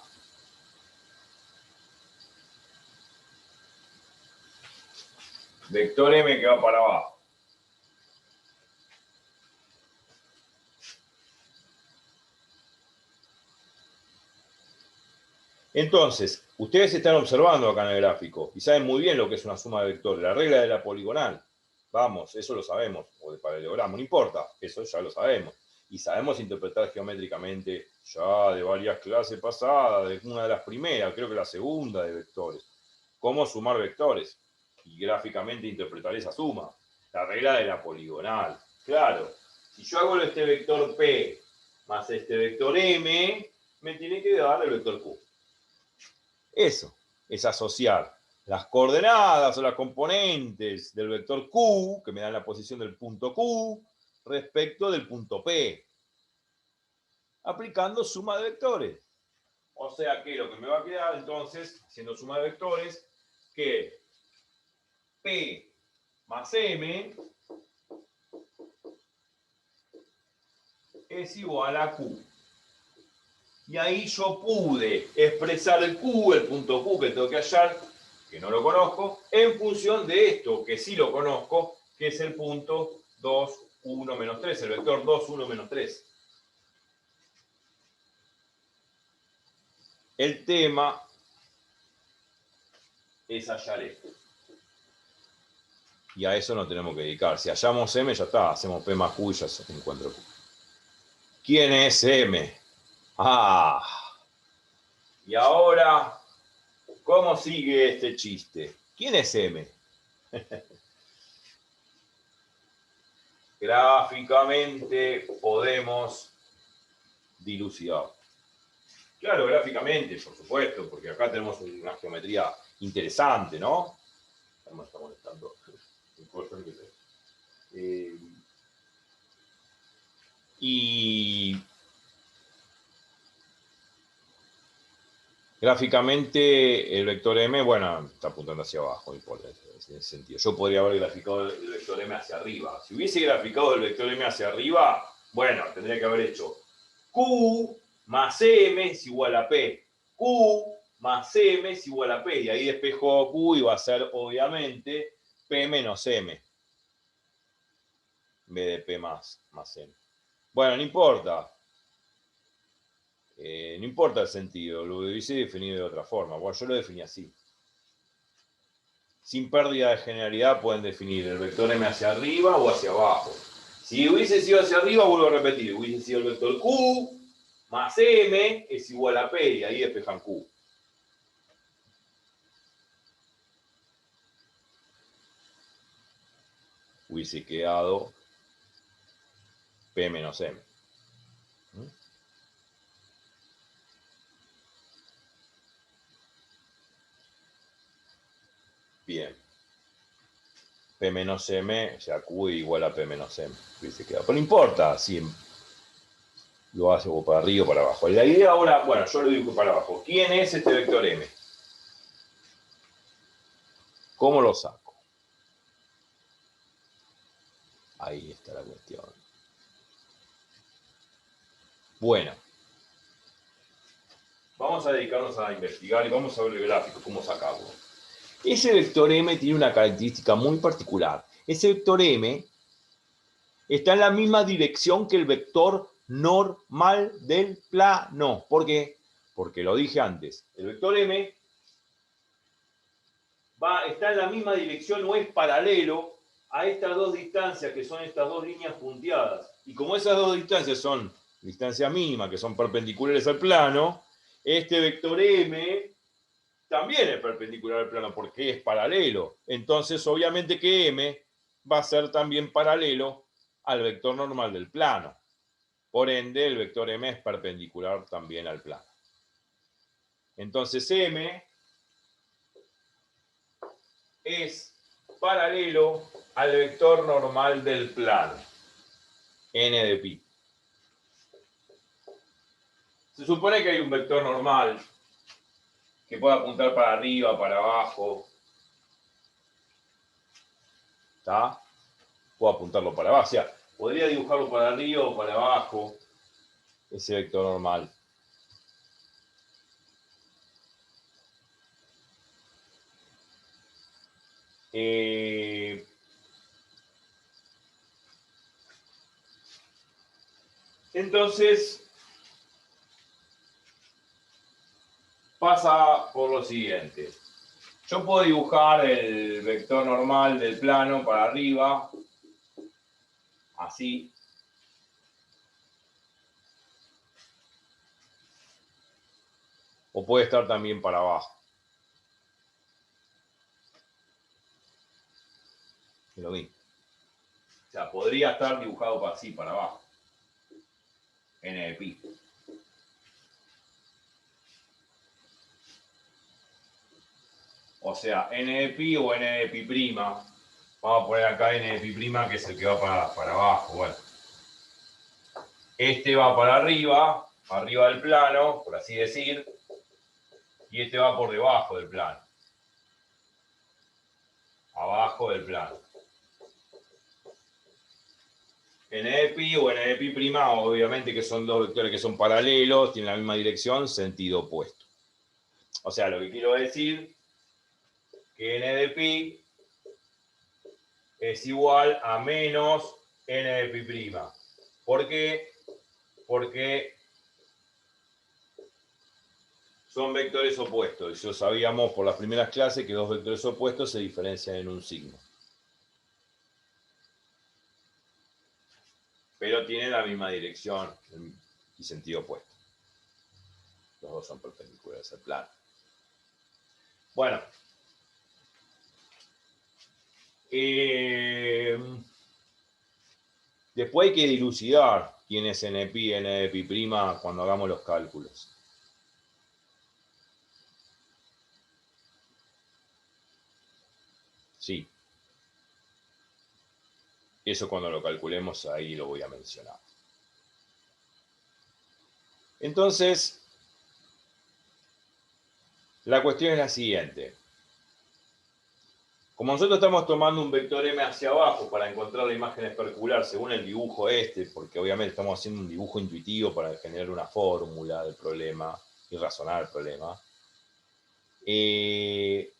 Vector M que va para abajo. Entonces, ustedes están observando acá en el gráfico y saben muy bien lo que es una suma de vectores, la regla de la poligonal. Vamos, eso lo sabemos, o de paralelogramo, no importa, eso ya lo sabemos. Y sabemos interpretar geométricamente ya de varias clases pasadas, de una de las primeras, creo que la segunda de vectores, cómo sumar vectores y gráficamente interpretar esa suma. La regla de la poligonal. Claro, si yo hago este vector P más este vector M, me tiene que dar el vector Q. Eso es asociar las coordenadas o las componentes del vector Q, que me dan la posición del punto Q, respecto del punto P, aplicando suma de vectores. O sea que lo que me va a quedar entonces, siendo suma de vectores, que P más M es igual a Q. Y ahí yo pude expresar el Q, el punto Q que tengo que hallar, que no lo conozco, en función de esto, que sí lo conozco, que es el punto 2, 1, menos 3, el vector 2, 1, menos 3. El tema es hallar esto. Y a eso nos tenemos que dedicar. Si hallamos M, ya está, hacemos P más Q y ya se encuentra Q. ¿Quién es M? Ah. Y ahora, ¿cómo sigue este chiste? ¿Quién es M? Gráficamente podemos dilucidado. Claro, gráficamente, por supuesto, porque acá tenemos una geometría interesante, ¿no? Me está molestando. Y gráficamente el vector M, bueno, está apuntando hacia abajo, en ese sentido. Yo podría haber graficado el vector M hacia arriba. Si hubiese graficado el vector M hacia arriba, bueno, tendría que haber hecho Q más M es igual a P. Q más M es igual a P. Y ahí despejo Q y va a ser, obviamente, P menos M. En vez de P más M. Bueno, no importa. No importa el sentido, lo hubiese definido de otra forma. Bueno, yo lo definí así. Sin pérdida de generalidad pueden definir el vector M hacia arriba o hacia abajo. Si hubiese sido hacia arriba, vuelvo a repetir, hubiese sido el vector Q más M es igual a P y ahí despejan Q. Hubiese quedado P menos M. Bien. P menos M, o sea, Q igual a P menos M. Hubiese quedado. Pero no importa si lo hace o para arriba o para abajo. La idea ahora, bueno, yo lo dibujo para abajo. ¿Quién es este vector M? ¿Cómo lo saco? Ahí está la cuestión. Bueno, vamos a dedicarnos a investigar y vamos a ver el gráfico, cómo sacarlo. Ese vector M tiene una característica muy particular. Ese vector M está en la misma dirección que el vector normal del plano. ¿Por qué? Porque lo dije antes. El vector M está en la misma dirección, no es paralelo a estas dos distancias, que son estas dos líneas punteadas. Y como esas dos distancias son distancias mínimas, que son perpendiculares al plano, este vector M también es perpendicular al plano porque es paralelo. Entonces, obviamente que M va a ser también paralelo al vector normal del plano. Por ende, el vector M es perpendicular también al plano. Entonces, M es paralelo al vector normal del plano, n de pi. Se supone que hay un vector normal que puede apuntar para arriba, para abajo. ¿Está? Puedo apuntarlo para abajo. O sea, podría dibujarlo para arriba o para abajo, ese vector normal. Entonces, pasa por lo siguiente. Yo puedo dibujar el vector normal del plano para arriba, así. O puede estar también para abajo. Es lo mismo. O sea, podría estar dibujado así, para abajo. N de pi. O sea, n de pi o n de pi prima. Vamos a poner acá n de pi prima, que es el que va para abajo. Bueno. Este va para arriba del plano, por así decir. Y este va por debajo del plano. Abajo del plano. N de pi o n de pi prima, obviamente que son dos vectores que son paralelos, tienen la misma dirección, sentido opuesto. O sea, lo que quiero decir que n de pi es igual a menos n de pi prima. ¿Por qué? Porque son vectores opuestos. Eso sabíamos por las primeras clases que dos vectores opuestos se diferencian en un signo. Pero tienen la misma dirección y sentido opuesto. Los dos son perpendiculares al plano. Bueno. Después hay que dilucidar quién es NP y N de pi' cuando hagamos los cálculos. Sí. Eso cuando lo calculemos ahí lo voy a mencionar. Entonces, la cuestión es la siguiente. Como nosotros estamos tomando un vector M hacia abajo para encontrar la imagen especular según el dibujo porque obviamente estamos haciendo un dibujo intuitivo para generar una fórmula del problema y razonar el problema.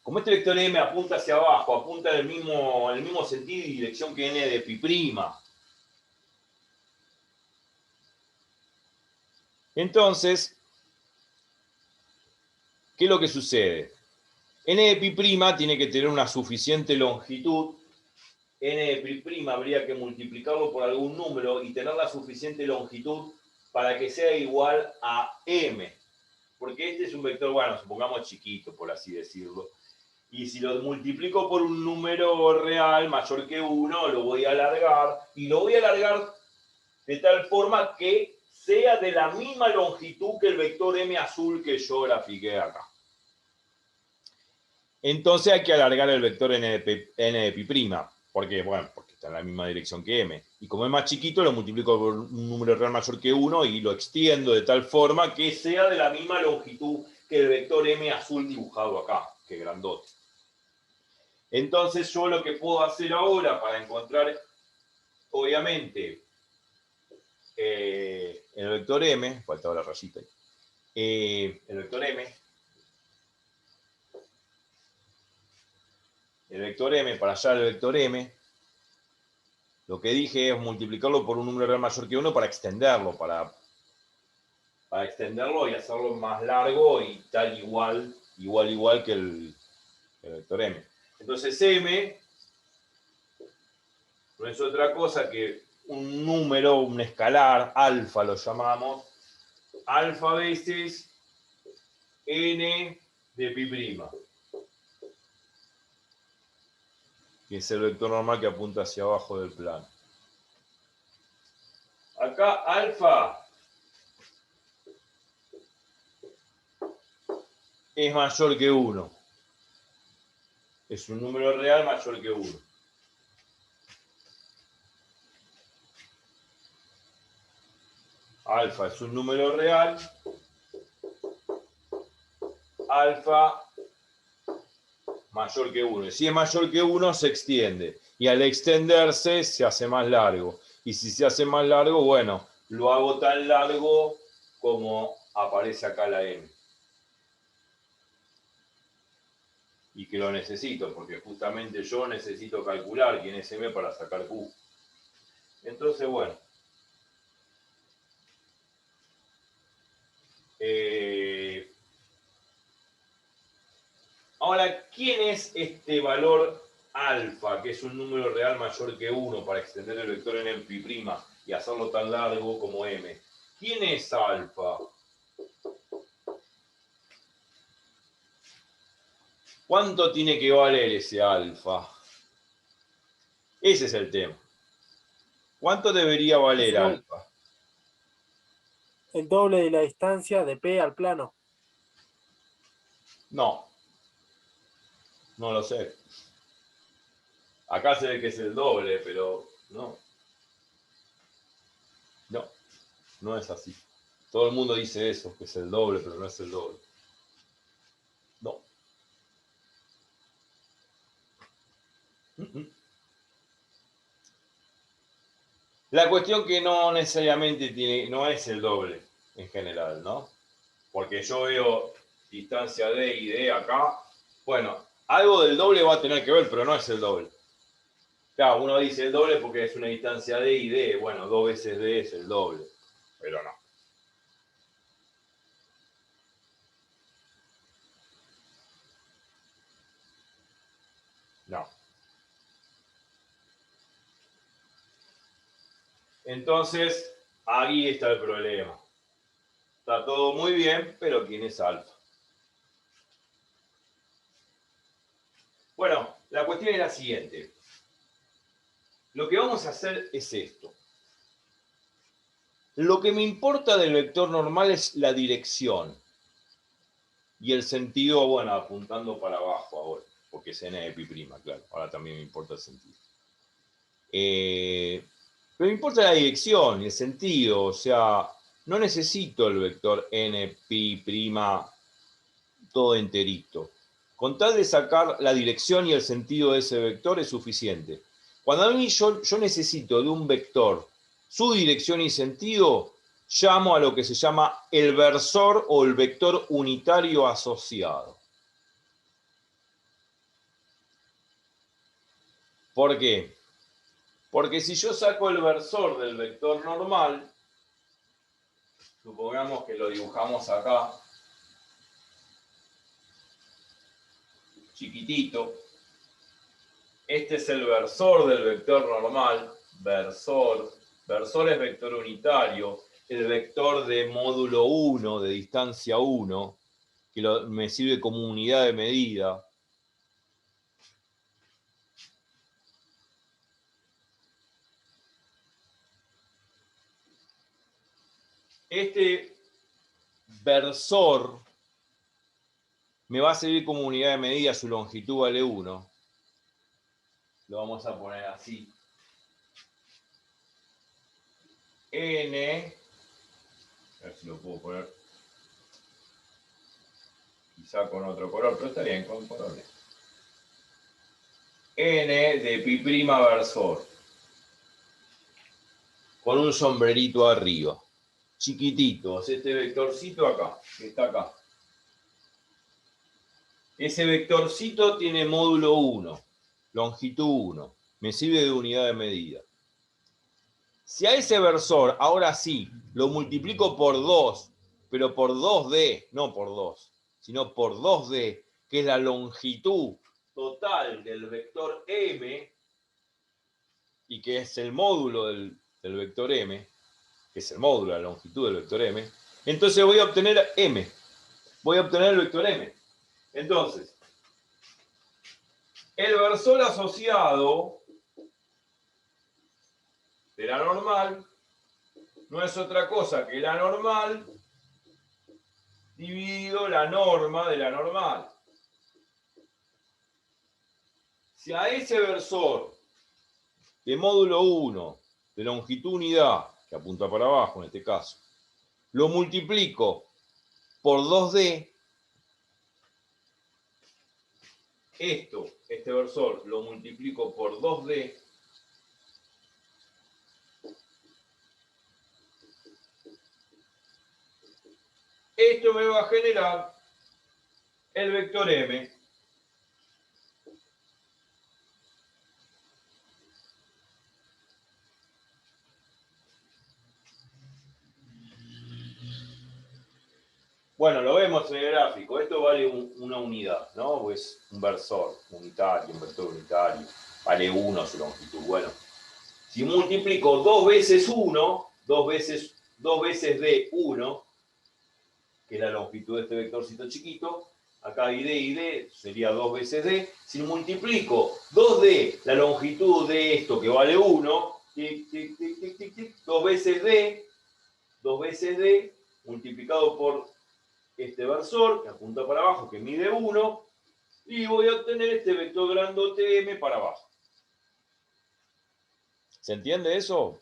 Como este vector M apunta hacia abajo, apunta en el mismo sentido y dirección que N de pi', entonces, ¿qué es lo que sucede? N de pi' tiene que tener una suficiente longitud. N de pi' habría que multiplicarlo por algún número y tener la suficiente longitud para que sea igual a M. Porque este es un vector, bueno, supongamos chiquito, por así decirlo. Y si lo multiplico por un número real mayor que 1, lo voy a alargar. Y lo voy a alargar de tal forma que sea de la misma longitud que el vector M azul que yo grafiqué acá. Entonces hay que alargar el vector N de pi'. ¿Por qué? Bueno, porque está en la misma dirección que M. Y como es más chiquito, lo multiplico por un número real mayor que 1 y lo extiendo de tal forma que sea de la misma longitud que el vector M azul dibujado acá, que grandote. Entonces yo lo que puedo hacer ahora para encontrar, obviamente, el vector M, faltaba la rayita ahí, el vector M, para hallar el vector M, lo que dije es multiplicarlo por un número real mayor que 1 para extenderlo, para extenderlo y hacerlo más largo y tal igual que el vector M. Entonces M no es otra cosa que un número, un escalar, alfa lo llamamos, alfa veces N de pi', que es el vector normal que apunta hacia abajo del plano. Acá alfa es mayor que 1. Es un número real mayor que 1. Alfa es un número real. Alfa mayor que 1. Y si es mayor que 1, se extiende. Y al extenderse, se hace más largo. Y si se hace más largo, bueno, lo hago tan largo como aparece acá la M. Y que lo necesito, porque justamente yo necesito calcular quién es M para sacar Q. Entonces, bueno. Ahora, ¿quién es este valor alfa, que es un número real mayor que 1 para extender el vector en pi' y hacerlo tan largo como M? ¿Quién es alfa? ¿Cuánto tiene que valer ese alfa? Ese es el tema. ¿Cuánto debería valer alfa? El doble de la distancia de P al plano. No, no lo sé. Acá se ve que es el doble, pero no. No, no es así. Todo el mundo dice eso, que es el doble, pero no es el doble. No. La cuestión que no necesariamente no es el doble en general, ¿no? Porque yo veo distancia D y D acá. Bueno, algo del doble va a tener que ver, pero no es el doble. Claro, uno dice el doble porque es una distancia D y D. Bueno, 2 veces D es el doble, pero no. No. Entonces, ahí está el problema. Está todo muy bien, pero ¿quién es alfa? Bueno, la cuestión es la siguiente. Lo que vamos a hacer es esto. Lo que me importa del vector normal es la dirección. Y el sentido, bueno, apuntando para abajo ahora, porque es n de pi', claro. Ahora también me importa el sentido. Pero me importa la dirección y el sentido, o sea, no necesito el vector n pi' todo enterito. Con tal de sacar la dirección y el sentido de ese vector es suficiente. Cuando a mí yo necesito de un vector su dirección y sentido, llamo a lo que se llama el versor o el vector unitario asociado. ¿Por qué? Porque si yo saco el versor del vector normal, supongamos que lo dibujamos acá, chiquitito, este es el versor del vector normal, versor es vector unitario, el vector de módulo 1, de distancia 1, que me sirve como unidad de medida. Este versor me va a servir como unidad de medida, su longitud vale 1. Lo vamos a poner así. N, a ver si lo puedo poner quizá con otro color, pero está bien, con colores. N de pi' versor, con un sombrerito arriba, chiquitito, es este vectorcito acá, que está acá. Ese vectorcito tiene módulo 1, longitud 1, me sirve de unidad de medida. Si a ese versor, ahora sí, lo multiplico por 2, pero por 2D, no por 2, sino por 2D, que es la longitud total del vector M, y que es el módulo del vector M, que es el módulo de la longitud del vector M, entonces voy a obtener M. Voy a obtener el vector M. Entonces, el versor asociado de la normal no es otra cosa que la normal dividido la norma de la normal. Si a ese versor de módulo 1, de longitud unidad, que apunta para abajo en este caso, lo multiplico por 2D, este versor lo multiplico por 2D, esto me va a generar el vector M. Bueno, lo vemos en el gráfico. Esto vale una unidad, ¿no? Pues un versor unitario, un vector unitario. Vale 1 su longitud. Bueno, si multiplico 2 veces 1, 2 veces de 1, que es la longitud de este vectorcito chiquito, acá id y d sería 2 veces d. Si multiplico 2d, la longitud de esto que vale 1, 2 veces d, multiplicado por este versor, que apunta para abajo, que mide 1, y voy a obtener este vector grandote m para abajo. ¿Se entiende eso?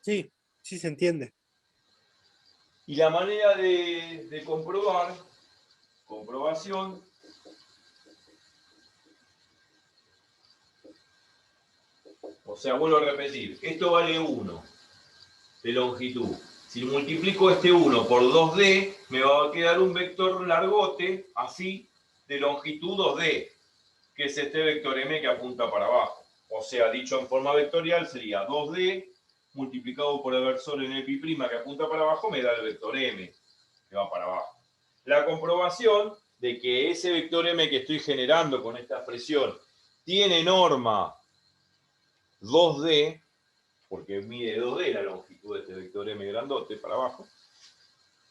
Sí, sí se entiende. Y la manera de comprobación, o sea, vuelvo a repetir, esto vale 1 de longitud. Si multiplico este 1 por 2D, me va a quedar un vector largote, así, de longitud 2D, que es este vector m que apunta para abajo. O sea, dicho en forma vectorial, sería 2D multiplicado por el versor en pi' que apunta para abajo, me da el vector m, que va para abajo. La comprobación de que ese vector m que estoy generando con esta expresión tiene norma 2D, porque mide 2D la longitud de este vector m grandote para abajo,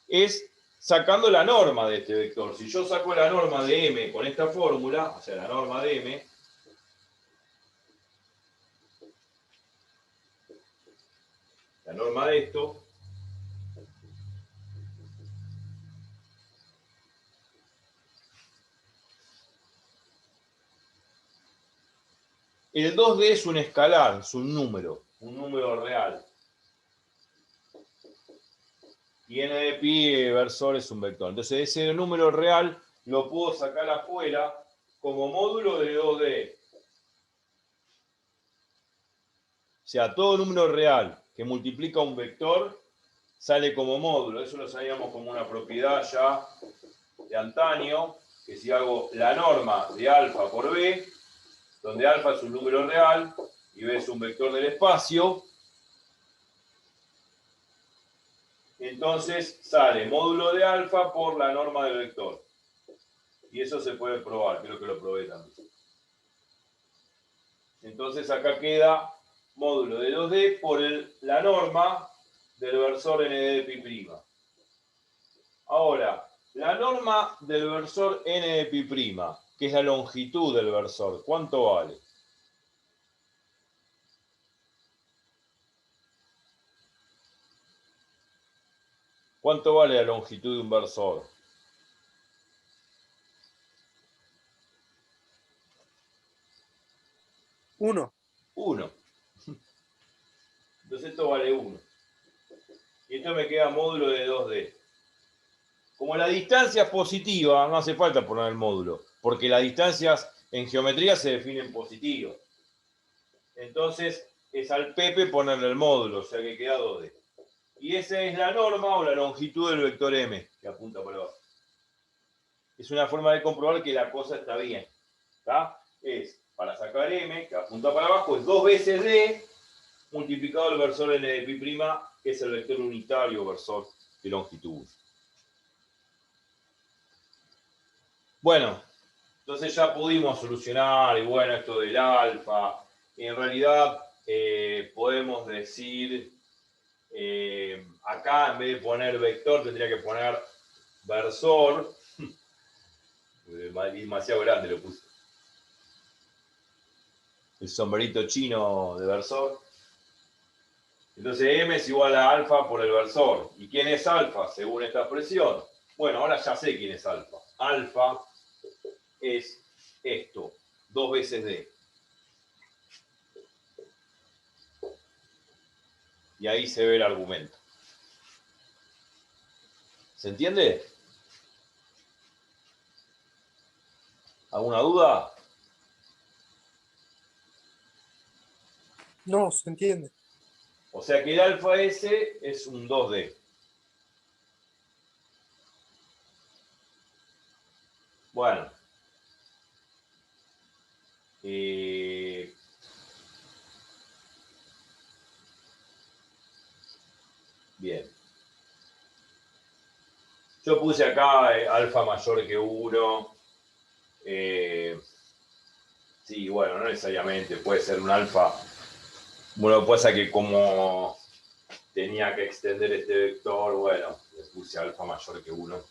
es sacando la norma de este vector. Si yo saco la norma de m con esta fórmula, o sea, la norma de m, la norma de esto, el 2D es un escalar, es un número real. Y n de pi versor es un vector. Entonces ese número real lo puedo sacar afuera como módulo de 2D. O sea, todo número real que multiplica un vector sale como módulo. Eso lo sabíamos como una propiedad ya de antaño, que si hago la norma de alfa por b, donde alfa es un número real y b es un vector del espacio, entonces sale módulo de alfa por la norma del vector. Y eso se puede probar, creo que lo probé también. Entonces acá queda módulo de 2D por la norma del versor n de pi'. Ahora, la norma del versor n de pi', que es la longitud del versor, ¿cuánto vale? ¿Cuánto vale la longitud de un versor? 1. 1. Entonces esto vale 1. Y esto me queda módulo de 2D. Como la distancia es positiva, no hace falta poner el módulo, porque las distancias en geometría se definen positivas. Entonces es al Pepe ponerle el módulo, o sea que queda 2D. Y esa es la norma o la longitud del vector M, que apunta para abajo. Es una forma de comprobar que la cosa está bien. ¿Tá? Es, para sacar M, que apunta para abajo, es 2 veces D multiplicado el versor n de pi', que es el vector unitario versor de longitud. Bueno, entonces ya pudimos solucionar, y bueno, esto del alfa. En realidad podemos decir, acá en vez de poner vector tendría que poner versor. Demasiado grande lo puse. El sombrerito chino de versor. Entonces m es igual a alfa por el versor. ¿Y quién es alfa según esta expresión? Bueno, ahora ya sé quién es alfa. Alfa es esto, 2 veces d. Y ahí se ve el argumento. ¿Se entiende? ¿Alguna duda? No, se entiende. O sea que el alfa S es un 2D. Bueno. Bien. Yo puse acá alfa mayor que 1. Sí, bueno, no necesariamente. Puede ser un alfa. Bueno, lo que pasa es que como tenía que extender este vector, bueno, le puse alfa mayor que 1.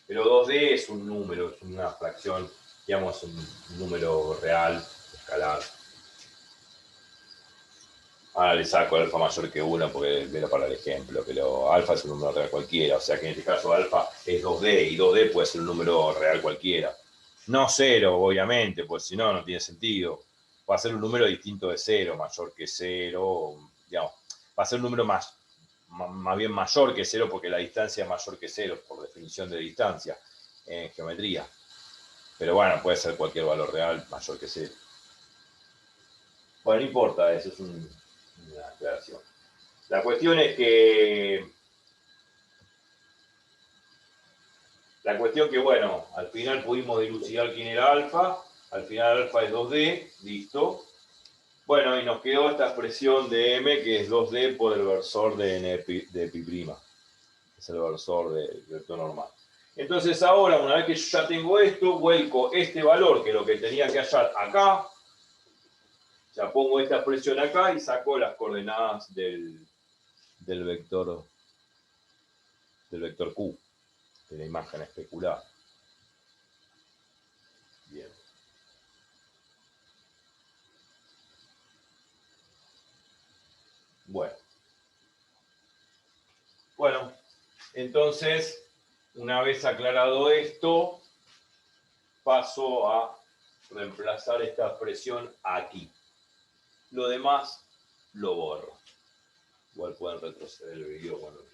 Pero 2D es un número, es una fracción, digamos, un número real, escalar. Ahora le saco alfa mayor que 1 porque era para el ejemplo, pero alfa es un número real cualquiera, o sea que en este caso alfa es 2D y 2D puede ser un número real cualquiera. No 0, obviamente, pues si no, no tiene sentido. Va a ser un número distinto de 0, mayor que 0, digamos, va a ser un número más bien mayor que 0 porque la distancia es mayor que 0 por definición de distancia en geometría. Pero bueno, puede ser cualquier valor real mayor que 0. Bueno, no importa, eso es una aclaración. La cuestión es que. La cuestión que, bueno, al final pudimos dilucidar quién era alfa. Al final alfa es 2D, listo. Bueno, y nos quedó esta expresión de m que es 2D por el versor de n de pi'. Es el versor del vector normal. Entonces ahora, una vez que yo ya tengo esto, vuelco este valor, que es lo que tenía que hallar acá. Ya pongo esta expresión acá y saco las coordenadas del vector Q, de la imagen especular. Bien. Bueno. Bueno, entonces, una vez aclarado esto, paso a reemplazar esta expresión aquí. Lo demás lo borro. Igual pueden retroceder el video cuando quieran.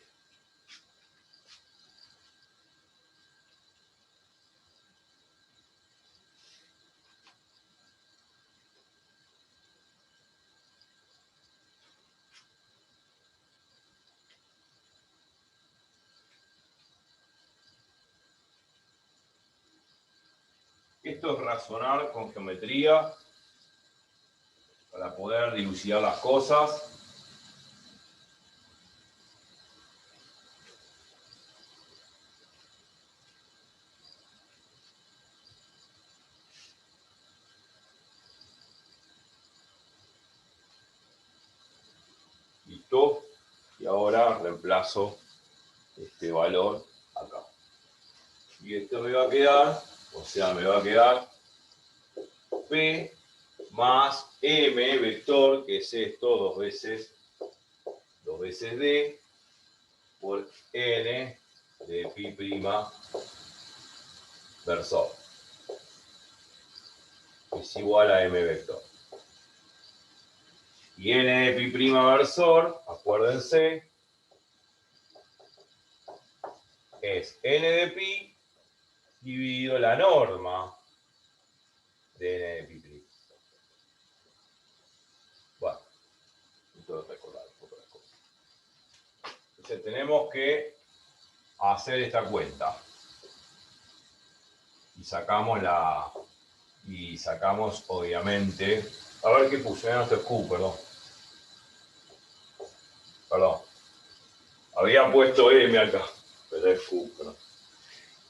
Esto es razonar con geometría para poder dilucidar las cosas. Listo. Y ahora reemplazo este valor acá. Y esto me va a quedar, o sea, me va a quedar P más M vector, que es esto, dos veces D, por N de pi prima versor. Es igual a M vector. Y N de pi prima versor, acuérdense, es N de pi dividido la norma de N de pi prima. Bueno, entonces recordar otras cosas. Entonces tenemos que hacer esta cuenta. Y sacamos obviamente, a ver qué puse, no esto es Q, perdón, había puesto M acá, pero es Q, perdón.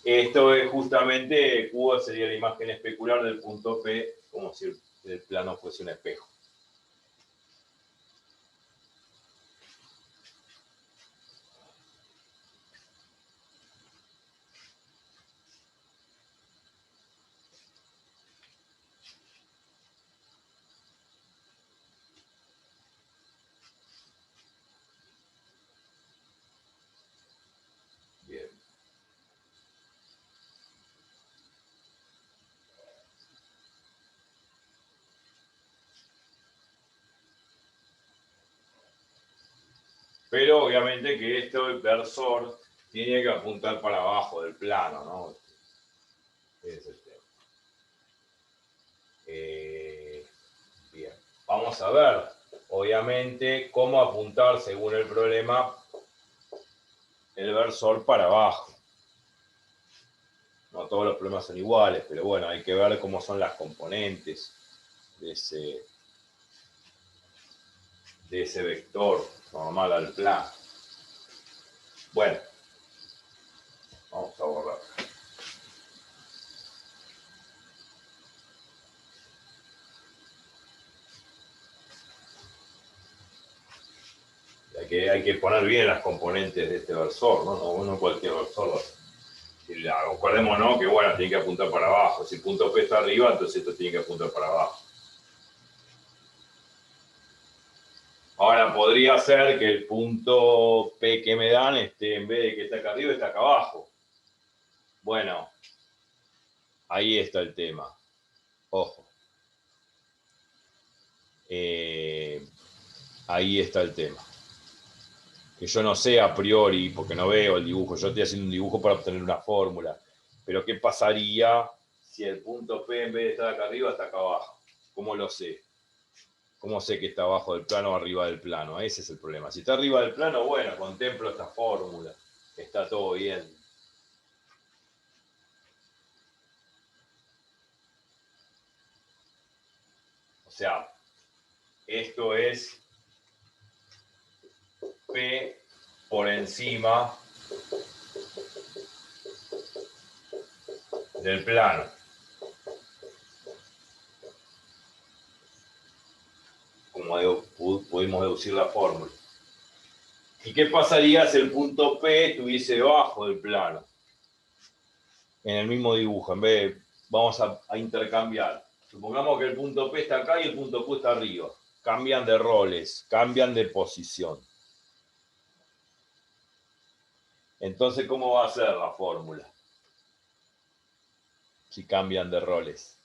Esto es justamente, Q sería la imagen especular del punto P, como si el plano fuese un espejo. Bien. Pero obviamente que este versor tiene que apuntar para abajo del plano, ¿no? Ese es el tema. Bien, vamos a ver, obviamente, cómo apuntar según el problema el versor para abajo. No todos los problemas son iguales, pero bueno, hay que ver cómo son las componentes de ese vector normal al plano. Bueno, vamos a borrar. Hay que poner bien las componentes de este versor, no cualquier versor. Acordémonos que bueno, tiene que apuntar para abajo. Si el punto P está arriba, entonces esto tiene que apuntar para abajo. Ahora podría ser que el punto P que me dan en vez de que está acá arriba, está acá abajo. Bueno, ahí está el tema. Ojo. Ahí está el tema. Que yo no sé a priori, porque no veo el dibujo, yo estoy haciendo un dibujo para obtener una fórmula. Pero ¿qué pasaría si el punto P en vez de estar acá arriba, está acá abajo? ¿Cómo lo sé? ¿Cómo sé que está abajo del plano o arriba del plano? Ese es el problema. Si está arriba del plano, bueno, contemplo esta fórmula. Está todo bien. O sea, esto es P por encima del plano. Como pudimos deducir la fórmula. ¿Y qué pasaría si el punto P estuviese debajo del plano? En el mismo dibujo, en vez de, vamos a intercambiar. Supongamos que el punto P está acá y el punto Q está arriba. Cambian de roles, cambian de posición. Entonces, ¿cómo va a ser la fórmula? Si cambian de roles.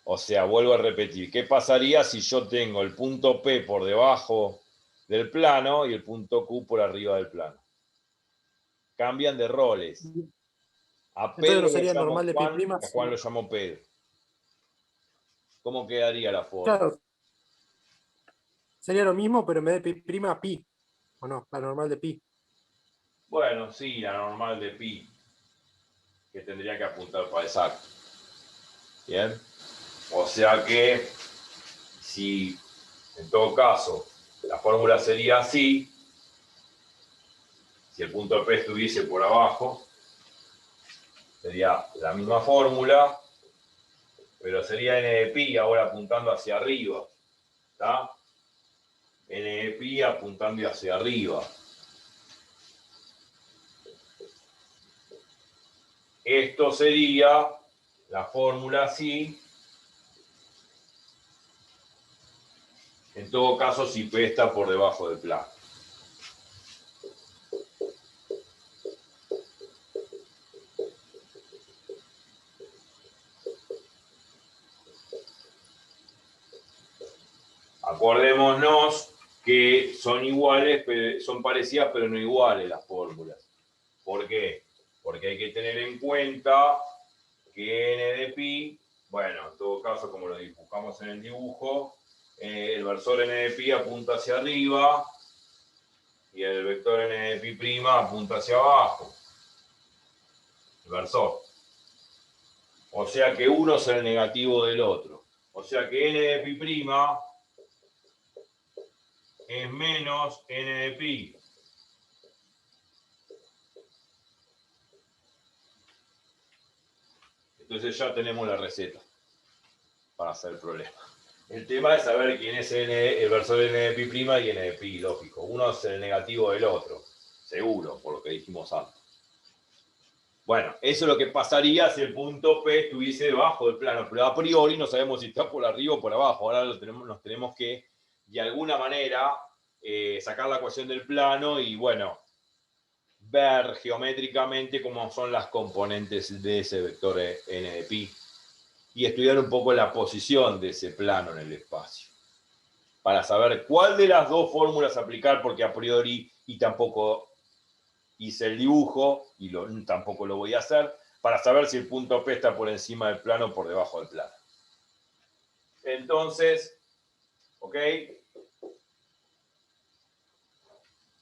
O sea, vuelvo a repetir, ¿qué pasaría si yo tengo el punto P por debajo del plano y el punto Q por arriba del plano? Cambian de roles. A Entonces no Pedro lo sería llamo normal de pi Juan prima, y a Juan lo sino, llamo Pedro. ¿Cómo quedaría la fórmula? claro, sería lo mismo, pero en vez de pi prima, pi, ¿o no? La normal de pi. Bueno, sí, la normal de pi, que tendría que apuntar para exacto. Bien. O sea que si en todo caso la fórmula sería así, si el punto P estuviese por abajo, sería la misma fórmula, pero sería n de pi ahora apuntando hacia arriba. ¿Está? N de pi apuntando hacia arriba. Esto sería la fórmula así. En todo caso, si P está por debajo del plano. Acordémonos que son iguales, son parecidas, pero no iguales las fórmulas. ¿Por qué? Porque hay que tener en cuenta que n de pi, bueno, en todo caso, como lo dibujamos en el dibujo, el versor n de pi apunta hacia arriba y el vector n de pi prima apunta hacia abajo. El versor. O sea que uno es el negativo del otro. O sea que n de pi prima es menos n de pi. Entonces ya tenemos la receta para hacer el problema. El tema es saber quién es el versor n de pi prima y n de pi, lógico. Uno es el negativo del otro, seguro, por lo que dijimos antes. Bueno, eso es lo que pasaría si el punto P estuviese debajo del plano, pero a priori no sabemos si está por arriba o por abajo. Ahora nos tenemos que, de alguna manera, sacar la ecuación del plano y, bueno, ver geométricamente cómo son las componentes de ese vector n de pi y estudiar un poco la posición de ese plano en el espacio para saber cuál de las dos fórmulas aplicar, porque a priori, y tampoco hice el dibujo, y tampoco lo voy a hacer, para saber si el punto P está por encima del plano o por debajo del plano. Entonces, ¿ok?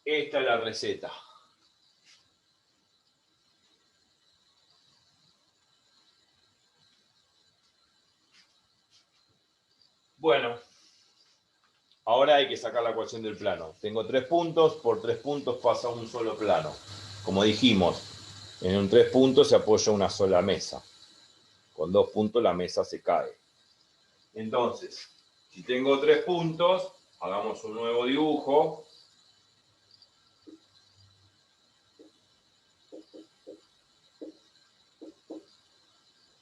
Esta es la receta. Bueno, ahora hay que sacar la ecuación del plano. Tengo 3 puntos, por 3 puntos pasa un solo plano. Como dijimos, en un 3 puntos se apoya una sola mesa. Con 2 puntos la mesa se cae. Entonces, si tengo 3 puntos, hagamos un nuevo dibujo.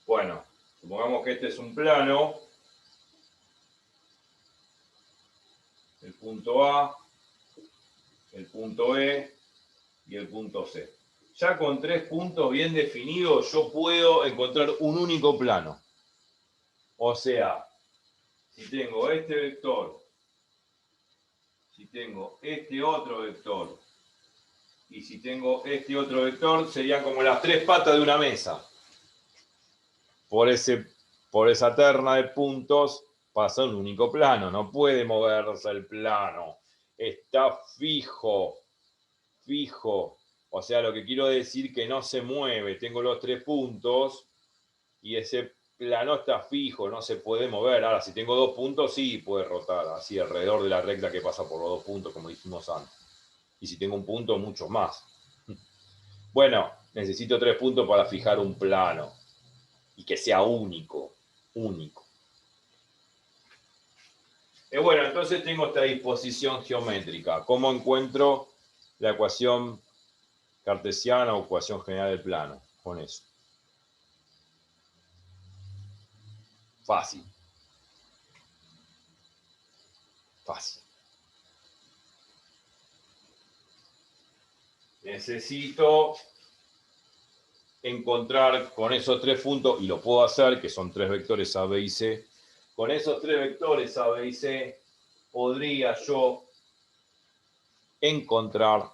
Bueno, supongamos que este es un plano. El punto A, el punto E y el punto C. Ya con 3 puntos bien definidos, yo puedo encontrar un único plano. O sea, si tengo este vector, si tengo este otro vector, y si tengo este otro vector, serían como las 3 patas de una mesa. Por esa terna de puntos pasa un único plano, no puede moverse el plano, está fijo, fijo. O sea, lo que quiero decir que no se mueve, tengo los 3 puntos y ese plano está fijo, no se puede mover. Ahora, si tengo 2 puntos, sí puede rotar así alrededor de la recta que pasa por los 2 puntos, como dijimos antes. Y si tengo un punto, mucho más. Bueno, necesito 3 puntos para fijar un plano y que sea único, único. Bueno, entonces tengo esta disposición geométrica. ¿Cómo encuentro la ecuación cartesiana o ecuación general del plano? Con eso. Fácil. Fácil. necesito encontrar con esos tres puntos, y lo puedo hacer, que son tres vectores A, B y C. Con esos tres vectores A, B y C, podría yo encontrar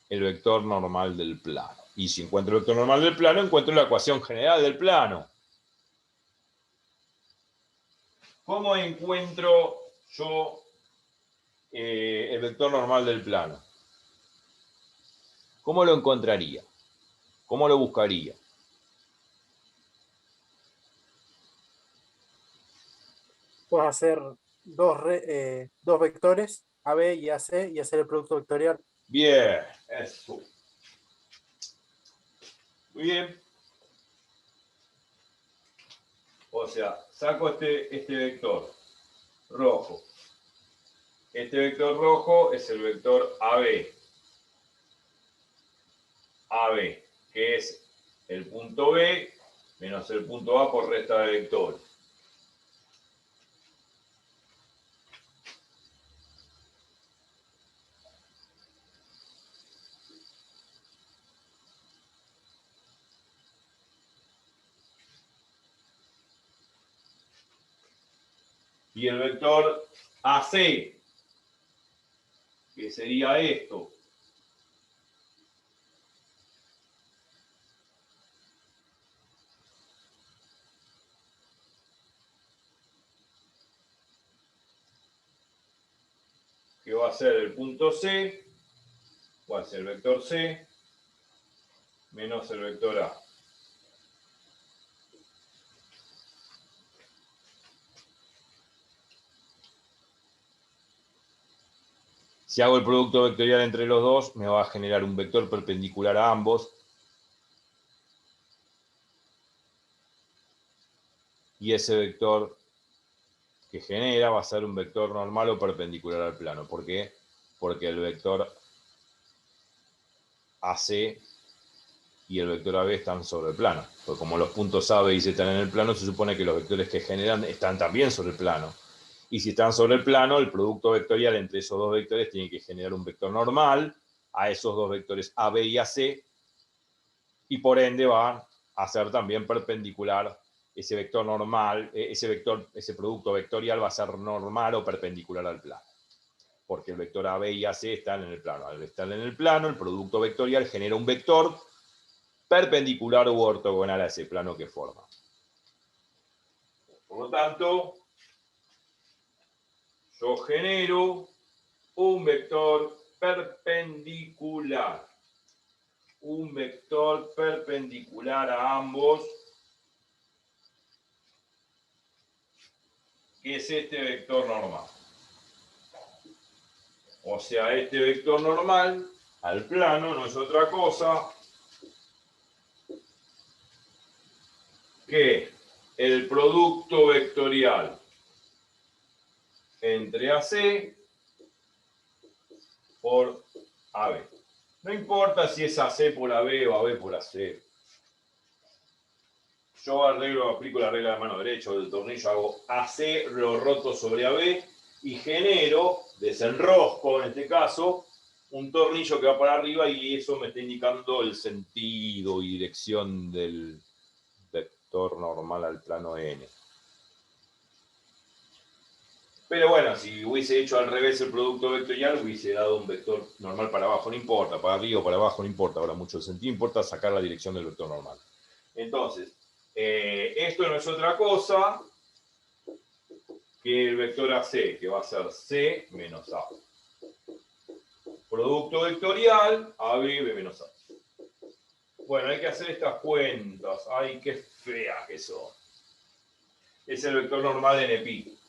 el vector normal del plano. Y si encuentro el vector normal del plano, encuentro la ecuación general del plano. ¿Cómo encuentro yo el vector normal del plano? ¿Cómo lo encontraría? ¿Cómo lo buscaría? Puedes hacer dos vectores, AB y AC, y hacer el producto vectorial. Bien, eso. Muy bien. O sea, saco este vector rojo. Este vector rojo es el vector AB. AB, que es el punto B menos el punto A por resta de vectores. Y el vector AC, que sería esto, que va a ser el punto C, va a ser el vector C menos el vector A. Si hago el producto vectorial entre los dos, me va a generar un vector perpendicular a ambos. Y ese vector que genera va a ser un vector normal o perpendicular al plano. ¿Por qué? Porque el vector AC y el vector AB están sobre el plano. Pues como los puntos A, B y C están en el plano, se supone que los vectores que generan están también sobre el plano. Y si están sobre el plano, el producto vectorial entre esos dos vectores tiene que generar un vector normal a esos dos vectores AB y AC, y por ende va a ser también perpendicular ese vector normal, ese producto vectorial va a ser normal o perpendicular al plano. Porque el vector AB y AC están en el plano. Al estar en el plano, el producto vectorial genera un vector perpendicular u ortogonal a ese plano que forma. Por lo tanto, yo genero un vector perpendicular. Un vector perpendicular a ambos, que es este vector normal. O sea, este vector normal al plano no es otra cosa que el producto vectorial entre AC por AB. No importa si es AC por AB o AB por AC. Yo aplico la regla de mano derecha del tornillo, hago AC, lo roto sobre AB y genero, desenrosco en este caso, un tornillo que va para arriba, y eso me está indicando el sentido y dirección del vector normal al plano N. Pero bueno, si hubiese hecho al revés el producto vectorial, hubiese dado un vector normal para abajo, no importa, para arriba o para abajo, no importa ahora mucho el sentido, importa sacar la dirección del vector normal. Entonces, esto no es otra cosa que el vector AC, que va a ser C menos A. Producto vectorial, AB, B menos A. Bueno, hay que hacer estas cuentas. Ay, qué feas que son. Es el vector normal de NPi.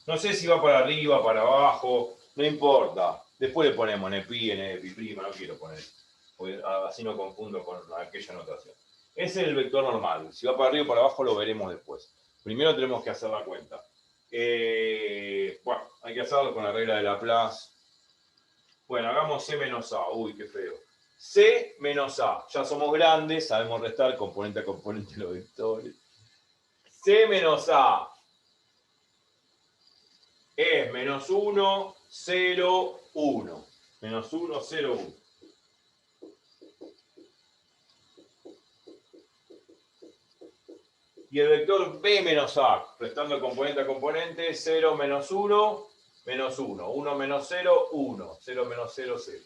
No sé si va para arriba, para abajo, no importa. Después le ponemos NPi, NP'I, no quiero poner. Porque así no confundo con aquella notación. Es el vector normal. Si va para arriba o para abajo lo veremos después. Primero tenemos que hacer la cuenta. Bueno, hay que hacerlo con la regla de Laplace. Bueno, hagamos C menos A. Uy, qué feo. C menos A. Ya somos grandes, sabemos restar componente a componente los vectores. C menos A es menos 1, 0, 1. Menos 1, 0, 1. Y el vector B menos A, prestando componente a componente, 0 menos 1, menos 1. 1 menos 0, 1. 0 menos 0, 0.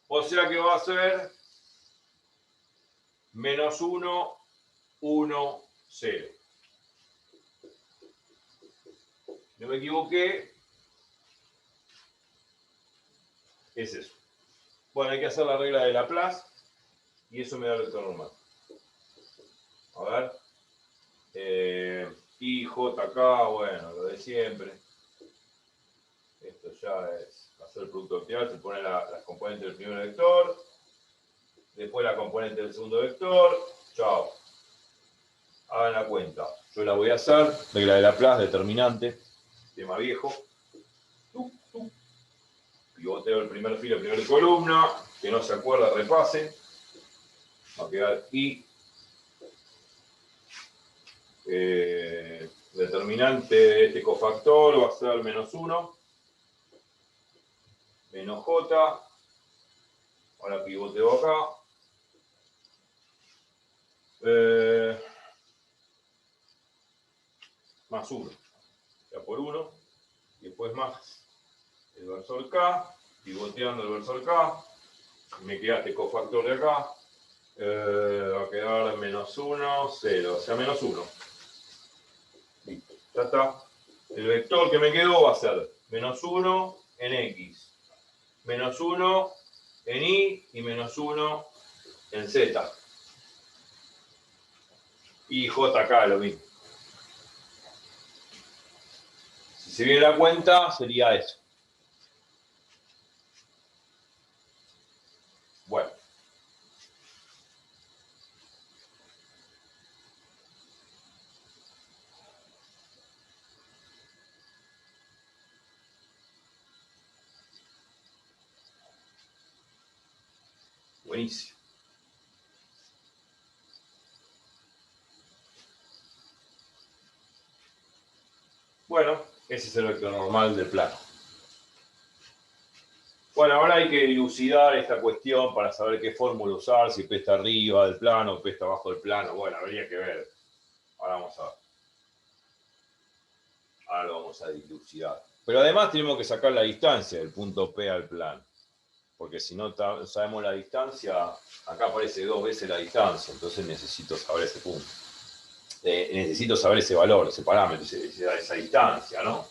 O sea que va a ser menos 1, 1, 0. No me equivoqué. Es eso. Bueno, hay que hacer la regla de Laplace y eso me da el vector normal. A ver. I, J, K, bueno, lo de siempre. Esto ya es hacer el producto vectorial, se pone las componentes del primer vector, después la componente del segundo vector, chao. Hagan la cuenta. Yo la voy a hacer, regla de Laplace, determinante, tema viejo. Pivoteo el primer filo, primera columna, que no se acuerda, repase. Va a quedar I. Determinante de este cofactor va a ser menos 1, menos J. Ahora pivoteo acá. Más 1, ya por 1, y después más el versor K, pivoteando el versor K, me queda este cofactor de acá, va a quedar menos 1, 0, o sea, menos 1. Listo, ya está. El vector que me quedó va a ser menos 1 en X, menos 1 en Y y menos 1 en Z. Y JK lo mismo. Si se viene la cuenta, sería eso. Bueno. Buenísimo. Bueno, ese es el vector normal del plano. Bueno, ahora hay que dilucidar esta cuestión para saber qué fórmula usar, si P está arriba del plano o P está abajo del plano. Bueno, habría que ver. Ahora vamos a ver. Ahora lo vamos a dilucidar. Pero además tenemos que sacar la distancia del punto P al plano. Porque si no sabemos la distancia, acá aparece 2 veces la distancia. Entonces necesito saber ese punto. Necesito saber ese valor, ese parámetro, esa distancia, ¿no?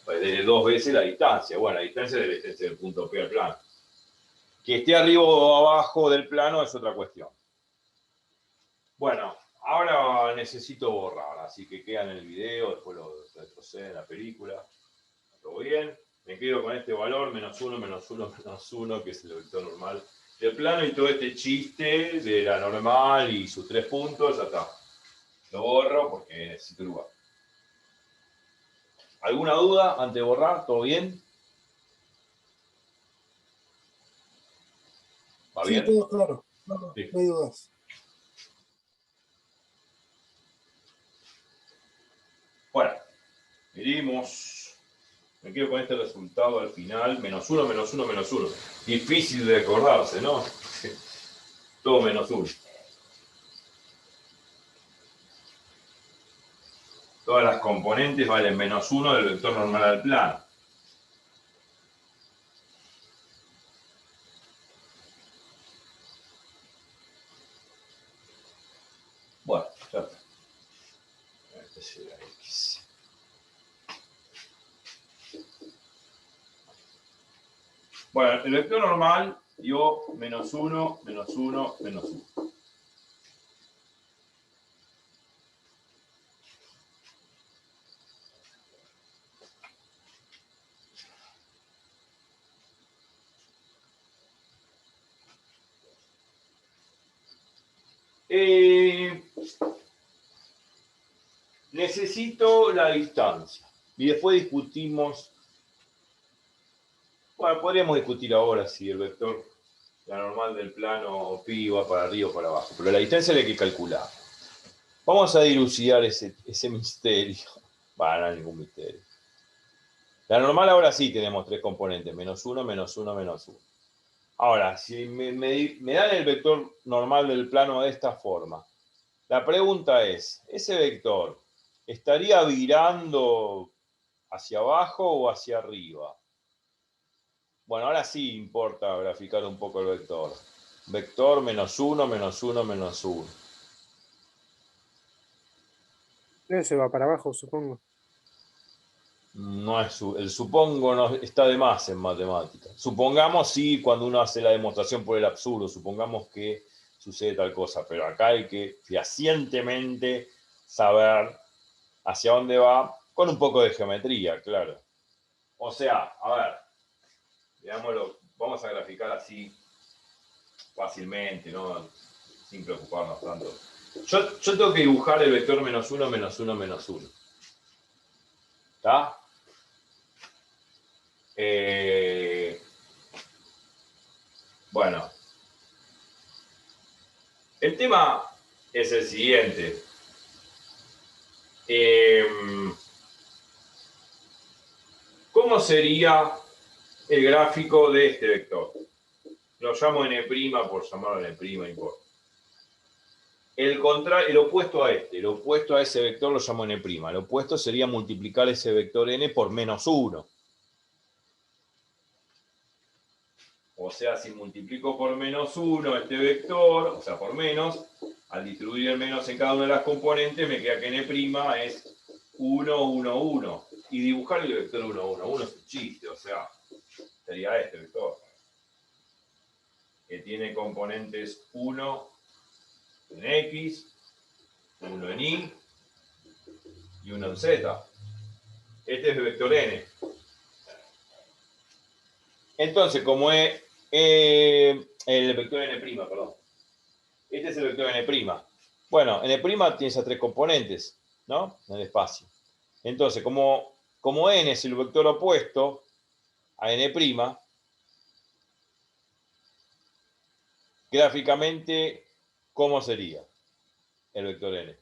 De 2 veces la distancia. Bueno, la distancia debe ser del punto P al plano. Que esté arriba o abajo del plano es otra cuestión. Bueno, ahora necesito borrar, así que queda en el video, después lo retrocede en la película. ¿Todo bien? Me quedo con este valor, menos 1, menos 1, menos 1, que es el vector normal del plano, y todo este chiste de la normal y sus 3 puntos, ya está. Lo borro porque necesito lugar. ¿Alguna duda antes de borrar? ¿Todo bien? ¿Va Sí, bien? todo claro. No, Sí. no hay dudas. Bueno, medimos. Me quedo con este resultado al final. Menos 1, menos 1, menos 1. Difícil de acordarse, ¿no? Todo menos 1. Todas las componentes valen menos 1 del vector normal al plano. Bueno, ya está. Este será X. Bueno, el vector normal dio menos 1, menos 1, menos 1. Necesito la distancia. Y después discutimos. Bueno, podríamos discutir ahora si el vector, la normal del plano pi va para arriba o para abajo. Pero la distancia la hay que calcular. Vamos a dilucidar ese misterio. Bueno, no hay ningún misterio. La normal ahora sí tenemos 3 componentes. Menos 1, menos 1, menos 1. Ahora, si me dan el vector normal del plano de esta forma, La pregunta es, ¿ese vector estaría virando hacia abajo o hacia arriba? Bueno, ahora sí importa graficar un poco el vector. Vector menos 1, menos 1, menos 1. Ese va para abajo, supongo. No es el supongo no está de más en matemática. Supongamos sí cuando uno hace la demostración por el absurdo, supongamos que sucede tal cosa, pero acá hay que fehacientemente saber hacia dónde va con un poco de geometría, claro. O sea, a ver, veámoslo, vamos a graficar así fácilmente, ¿no? Sin preocuparnos tanto. Yo tengo que dibujar el vector menos 1, menos 1, menos 1. ¿Está? Bueno, el tema es el siguiente. ¿Cómo sería el gráfico de este vector? Lo llamo n' por llamarlo n', no importa. El opuesto a este, el opuesto a ese vector lo llamo n'. El opuesto sería multiplicar ese vector n por menos 1. O sea, si multiplico por menos 1 este vector, o sea, por menos, al distribuir el menos en cada una de las componentes, me queda que n' es 1, 1, 1. Y dibujar el vector 1, 1, 1 es un chiste, o sea, sería este vector. Que tiene componentes 1 en X, 1 en Y y 1 en Z. Este es el vector n. Entonces, como es el vector n', perdón. Este es el vector n'. Bueno, n' tiene esas tres componentes, ¿no? En el espacio. Entonces, como n es el vector opuesto a n', gráficamente, ¿cómo sería el vector n?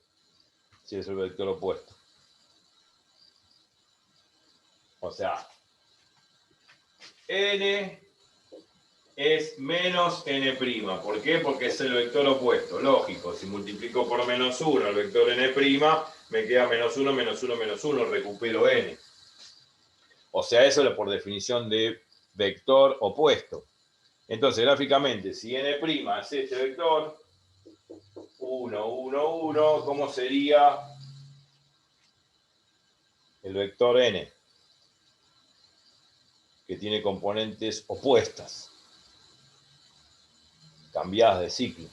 Si es el vector opuesto. O sea, n es menos n'. ¿Por qué? Porque es el vector opuesto. Lógico, si multiplico por menos 1 el vector n', me queda menos 1, menos 1, menos 1, recupero n. O sea, eso es por definición de vector opuesto. Entonces, gráficamente, si n' es este vector, 1, 1, 1, ¿cómo sería el vector n? Que tiene componentes opuestas, cambiadas de ciclo.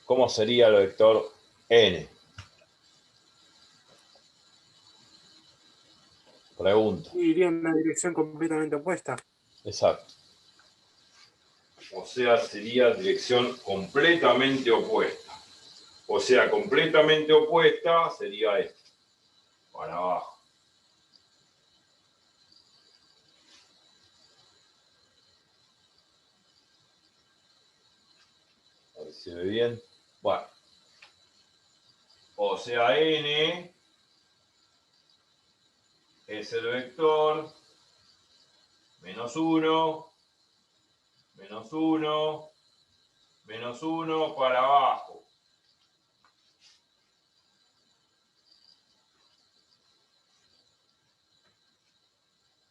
¿Cómo sería el vector n? Pregunta. Iría en una dirección completamente opuesta. Exacto. O sea, sería dirección completamente opuesta. O sea, completamente opuesta sería esto, para abajo. A ver si se ve bien. Bueno. O sea, n es el vector menos 1, menos 1, menos 1 para abajo.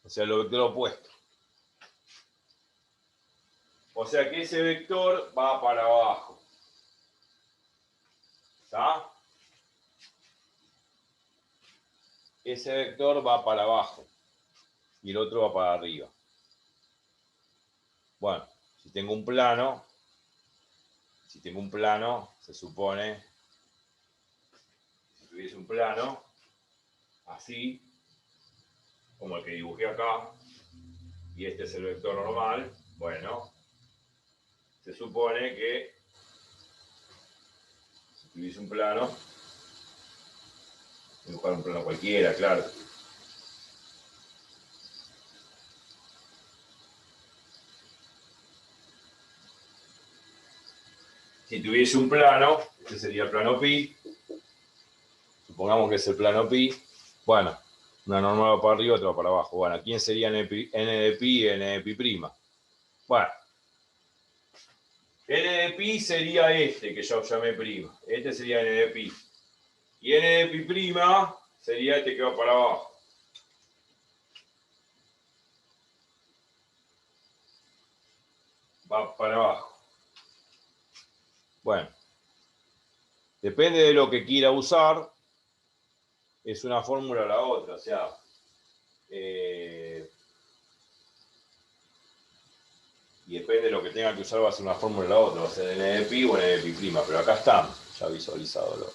O sea, el vector opuesto. O sea que ese vector va para abajo. ¿Está? Ese vector va para abajo. Y el otro va para arriba. Bueno, si tengo un plano, se supone, si tuviese un plano, así, como el que dibujé acá, y este es el vector normal, bueno, se supone que si tuviese un plano, dibujar un plano cualquiera, claro. Si tuviese un plano, este sería el plano pi, supongamos que es el plano pi, bueno, una normal va para arriba, otra va para abajo. Bueno, ¿quién sería n de pi y n de pi'? Bueno, N de pi sería este, que yo llamé prima. Este sería N de pi. Y N de pi prima sería este que va para abajo. Va para abajo. Bueno. Depende de lo que quiera usar. Es una fórmula o la otra. O sea, y depende de lo que tenga que usar, va a ser una fórmula o la otra. Va a ser N de pi o N de pi prima. Pero acá está, ya visualizado.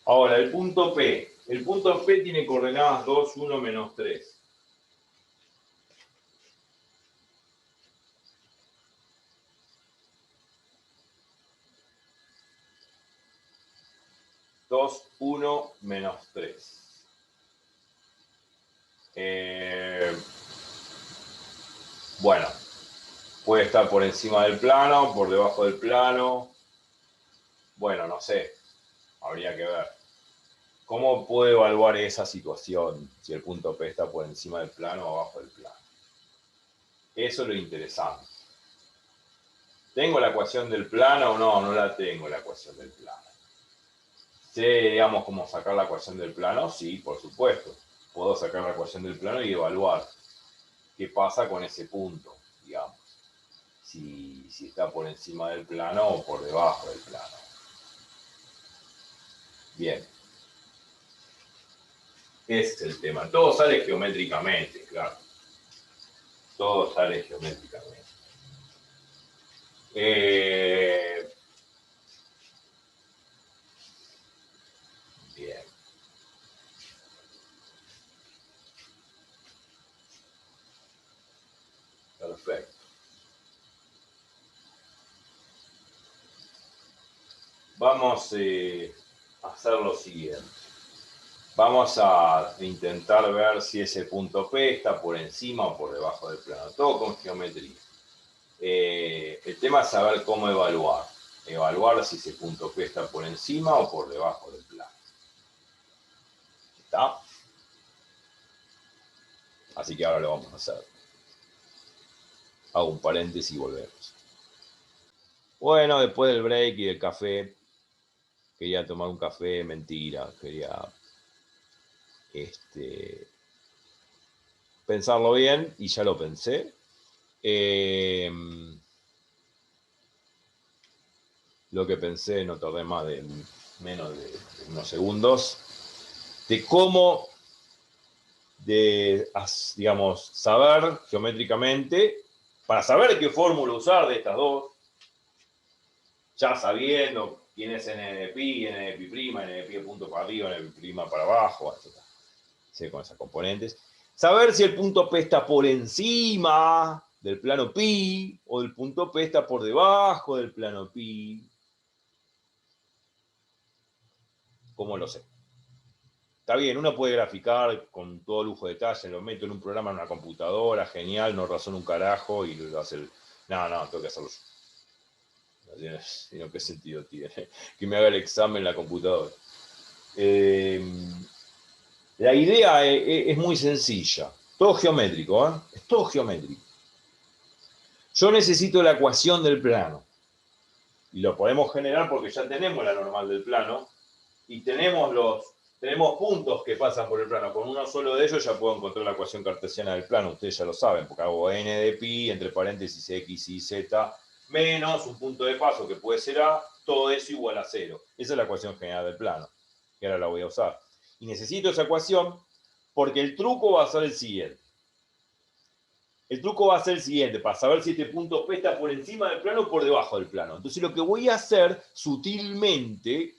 Ahora, el punto P. El punto P tiene coordenadas 2, 1, menos 3. Dos, 1, menos 3. Bueno, puede estar por encima del plano, por debajo del plano. Bueno, no sé. Habría que ver. ¿Cómo puedo evaluar esa situación? Si el punto P está por encima del plano o abajo del plano. Eso es lo interesante. ¿Tengo la ecuación del plano o no? No la tengo la ecuación del plano. ¿Sé, digamos, cómo sacar la ecuación del plano? Sí, por supuesto. Puedo sacar la ecuación del plano y evaluar qué pasa con ese punto, digamos. Si está por encima del plano o por debajo del plano. Bien. Ese es el tema. Todo sale geométricamente, claro. Todo sale geométricamente. Bien. Perfecto. Vamos a hacer lo siguiente. Vamos a intentar ver si ese punto P está por encima o por debajo del plano. Todo con geometría. El tema es saber cómo evaluar. Evaluar si ese punto P está por encima o por debajo del plano. ¿Está? Así que ahora lo vamos a hacer. Hago un paréntesis y volvemos. Bueno, después del break y del café, quería tomar un café, mentira, quería pensarlo bien y ya lo pensé. Lo que pensé, no tardé menos de unos segundos, de cómo, digamos, saber geométricamente, para saber qué fórmula usar de estas dos, ya sabiendo quién es n de pi, n de pi prima, n de pi punto para arriba, n de pi prima para abajo, etc. ¿Sí? Con esas componentes. Saber si el punto P está por encima del plano pi o el punto P está por debajo del plano pi. ¿Cómo lo sé? Está bien, uno puede graficar con todo lujo de detalle, lo meto en un programa en una computadora, genial, no razono un carajo y lo hace el... No, tengo que hacerlo yo. No, ¿qué sentido tiene? Que me haga el examen en la computadora. La idea es muy sencilla. Todo geométrico, ¿eh? Es todo geométrico. Yo necesito la ecuación del plano. Y lo podemos generar porque ya tenemos la normal del plano. Y tenemos puntos que pasan por el plano. Con uno solo de ellos ya puedo encontrar la ecuación cartesiana del plano. Ustedes ya lo saben, porque hago n de pi, entre paréntesis x y z, menos un punto de paso que puede ser a, todo eso igual a 0. Esa es la ecuación general del plano, que ahora la voy a usar. Y necesito esa ecuación porque el truco va a ser el siguiente. El truco va a ser el siguiente, para saber si este punto P está por encima del plano o por debajo del plano. Entonces lo que voy a hacer sutilmente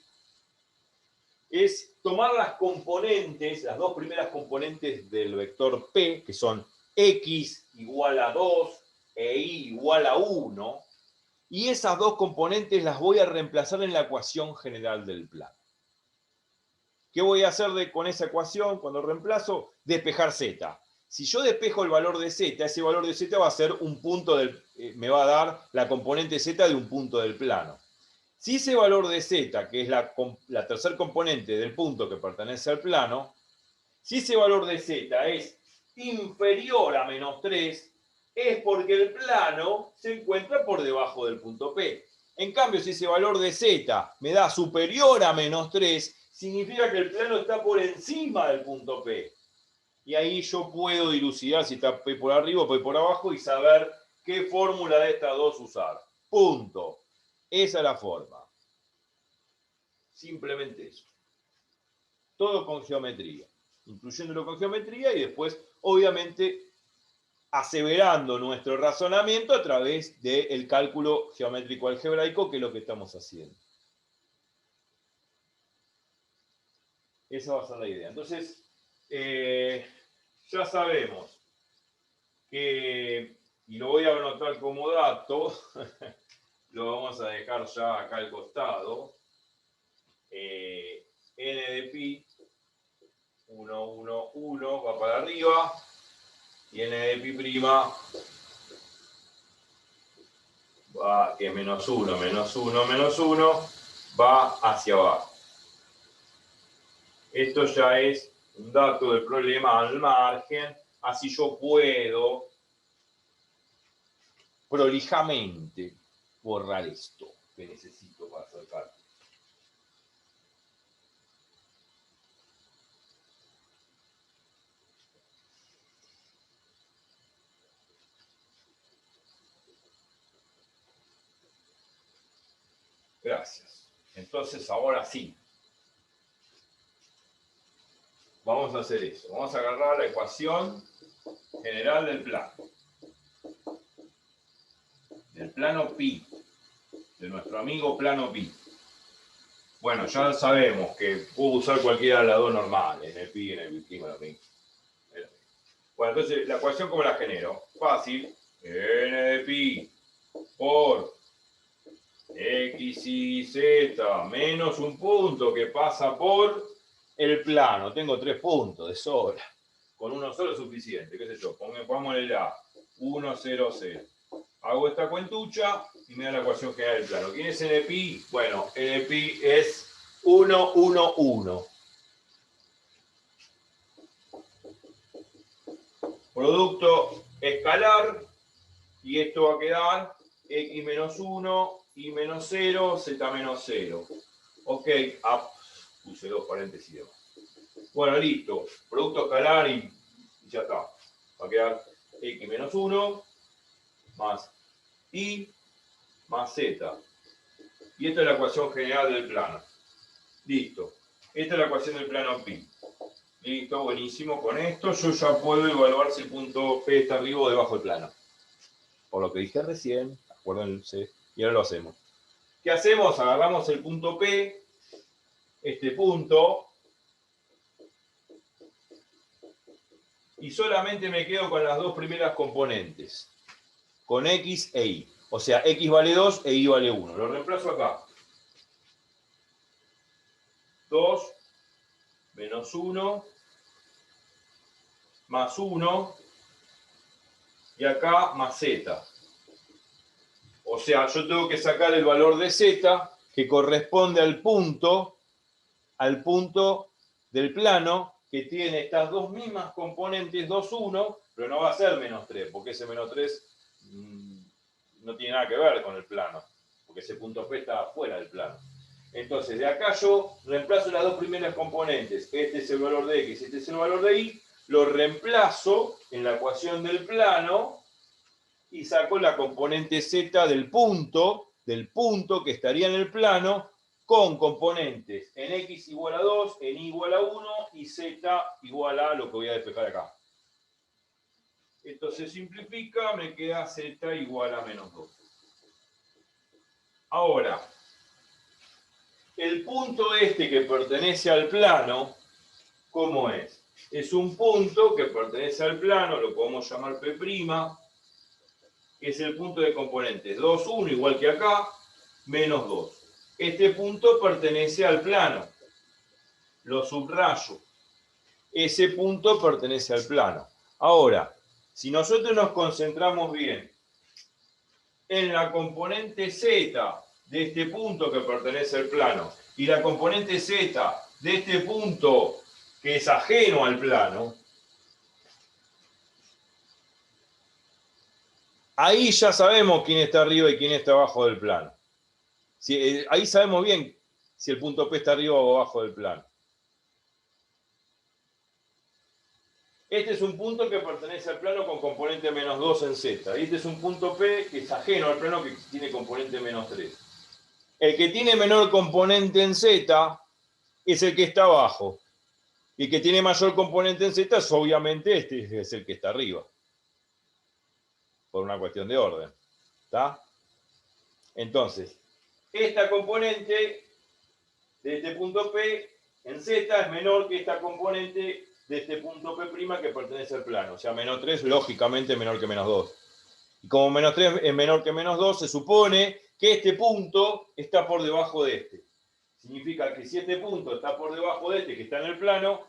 es tomar las componentes, las dos primeras componentes del vector P, que son x igual a 2 e y igual a 1, y esas dos componentes las voy a reemplazar en la ecuación general del plano. ¿Qué voy a hacer con esa ecuación cuando reemplazo? Despejar z. Si yo despejo el valor de z, ese valor de z va a ser un punto me va a dar la componente z de un punto del plano. Si ese valor de z, que es la tercer componente del punto que pertenece al plano, si ese valor de z es inferior a menos 3, es porque el plano se encuentra por debajo del punto P. En cambio, si ese valor de Z me da superior a -3, significa que el plano está por encima del punto P. Y ahí yo puedo dilucidar si está P por arriba o P por abajo y saber qué fórmula de estas dos usar. Punto. Esa es la forma. Simplemente eso. Todo con geometría. Incluyéndolo con geometría y después, obviamente, aseverando nuestro razonamiento a través del cálculo geométrico algebraico, que es lo que estamos haciendo. Esa va a ser la idea. Entonces, ya sabemos que, y lo voy a anotar como dato, lo vamos a dejar ya acá al costado, n de pi, 1, 1, 1, va para arriba, y n de pi prima va, que es menos 1, menos 1, menos 1, va hacia abajo. Esto ya es un dato del problema al margen, así yo puedo prolijamente borrar esto que necesito para hacer cálculo. Gracias. Entonces, ahora sí. Vamos a hacer eso. Vamos a agarrar la ecuación general del plano. Del plano pi. De nuestro amigo plano pi. Bueno, ya sabemos que puedo usar cualquiera de las dos normales. En el pi y en el pi, lo mismo. Bueno, entonces, ¿la ecuación cómo la genero? Fácil. N de pi por x y z menos un punto que pasa por el plano. Tengo 3 puntos de sobra. Con uno solo es suficiente. ¿Qué sé yo? Pongámosle la 1, 0, 0. Hago esta cuentucha y me da la ecuación general del plano. ¿Quién es n pi? Bueno, n pi es 1, 1, 1. Producto escalar. Y esto va a quedar x menos 1, y menos 0, z menos 0. Ok, puse 2 paréntesis y demás. Bueno, listo. Producto escalar y ya está. Va a quedar x menos 1 más y más z. Y esta es la ecuación general del plano. Listo. Esta es la ecuación del plano pi. Listo, buenísimo. Con esto yo ya puedo evaluar si el punto P está arriba o debajo del plano. Por lo que dije recién, acuérdense, y ahora lo hacemos. ¿Qué hacemos? Agarramos el punto P, este punto, y solamente me quedo con las dos primeras componentes, con x e y. O sea, x vale 2 e y vale 1. Lo reemplazo acá. 2 menos 1 más 1 y acá más z. O sea, yo tengo que sacar el valor de z que corresponde al punto del plano que tiene estas dos mismas componentes, 2, 1, pero no va a ser menos 3, porque ese menos 3 no tiene nada que ver con el plano, porque ese punto P está fuera del plano. Entonces, de acá yo reemplazo las dos primeras componentes. Este es el valor de x, este es el valor de y. Lo reemplazo en la ecuación del plano y saco la componente z del punto que estaría en el plano, con componentes en x igual a 2, en y igual a 1 y z igual a lo que voy a despejar acá. Esto se simplifica, me queda z igual a menos 2. Ahora, el punto este que pertenece al plano, ¿cómo es? Es un punto que pertenece al plano, lo podemos llamar P', que es el punto de componentes 2, 1, igual que acá, menos 2. Este punto pertenece al plano. Lo subrayo. Ese punto pertenece al plano. Ahora, si nosotros nos concentramos bien en la componente z de este punto que pertenece al plano y la componente z de este punto que es ajeno al plano, Ahí ya sabemos quién está arriba y quién está abajo del plano. Ahí sabemos bien si el punto P está arriba o abajo del plano. Este es un punto que pertenece al plano con componente -2 en Z. Y este es un punto P que es ajeno al plano que tiene componente -3. El que tiene menor componente en Z es el que está abajo. Y el que tiene mayor componente en Z es obviamente este es el que está arriba. Por una cuestión de orden. ¿Está? Entonces, esta componente de este punto P en Z es menor que esta componente de este punto P' que pertenece al plano. O sea, -3 lógicamente menor que -2. Y como -3 es menor que -2, se supone que este punto está por debajo de este. Significa que si este punto está por debajo de este que está en el plano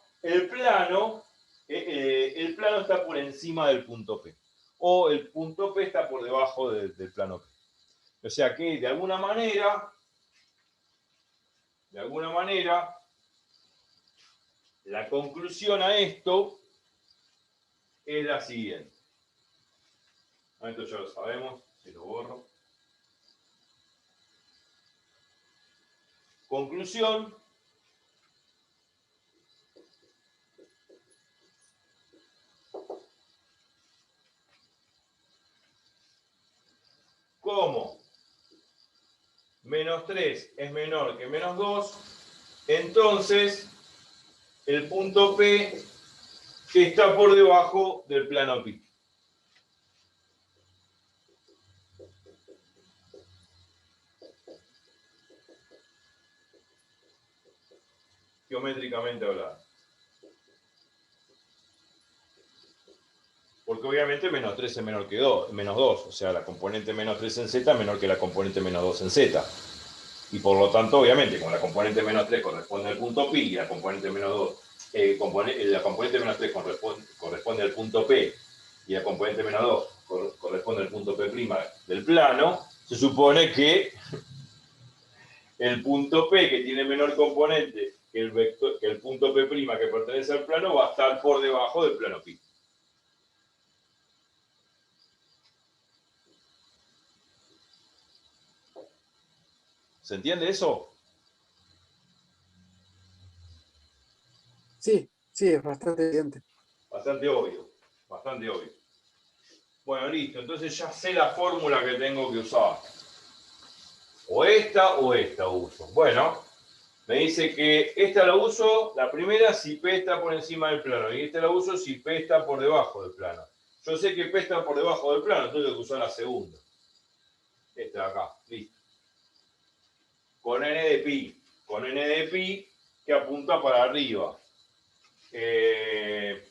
está por encima del punto P. O el punto P está por debajo del plano P. O sea que de alguna manera, la conclusión a esto es la siguiente. Esto ya lo sabemos, se lo borro. Conclusión. Como -3 es menor que -2, entonces el punto P está por debajo del plano pi. Geométricamente hablando. Porque obviamente -3 es menor que -2, o sea, la componente -3 en Z es menor que la componente -2 en Z. Y por lo tanto, obviamente, como la componente -3 corresponde al punto pi y la componente -2, la componente -3 corresponde al punto P y la componente -2 corresponde al punto P' del plano, se supone que el punto P, que tiene menor componente que el punto P' que pertenece al plano, va a estar por debajo del plano pi. ¿Se entiende eso? Sí, sí, es bastante evidente. Bastante obvio, bastante obvio. Bueno, listo, entonces ya sé la fórmula que tengo que usar. O esta uso. Bueno, me dice que esta la uso, la primera, si P está por encima del plano. Y esta la uso si P está por debajo del plano. Yo sé que P está por debajo del plano, entonces tengo que usar la segunda. Esta de acá, listo. Con N de pi, que apunta para arriba. N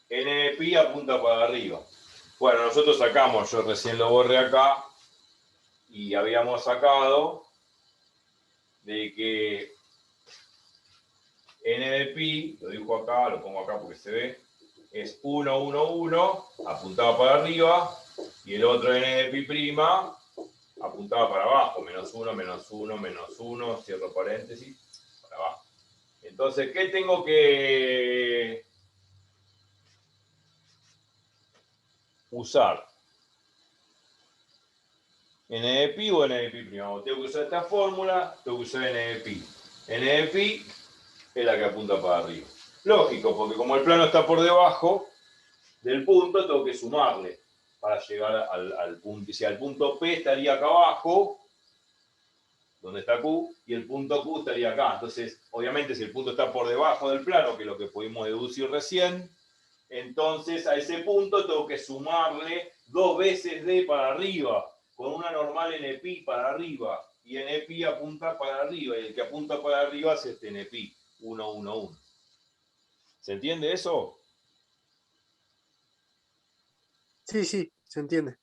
de pi apunta para arriba. Bueno, nosotros sacamos, yo recién lo borré acá, y habíamos sacado de que N de pi, lo dibujo acá, lo pongo acá porque se ve, es 1, 1, 1, apuntaba para arriba, y el otro N de pi prima apuntaba para abajo, -1, -1, -1, cierro paréntesis, para abajo. Entonces, ¿qué tengo que usar? ¿N de pi o N de pi prima? Tengo que usar esta fórmula, tengo que usar N de pi. N de pi es la que apunta para arriba. Lógico, porque como el plano está por debajo del punto, tengo que sumarle para llegar al punto. Si al punto P estaría acá abajo, donde está Q, y el punto Q estaría acá. Entonces, obviamente, si el punto está por debajo del plano, que es lo que pudimos deducir recién, entonces a ese punto tengo que sumarle 2 veces D para arriba, con una normal NPi para arriba, y NPi apunta para arriba, y el que apunta para arriba es este NPi, 1, 1, 1. ¿Se entiende eso? Sí, sí, se entiende.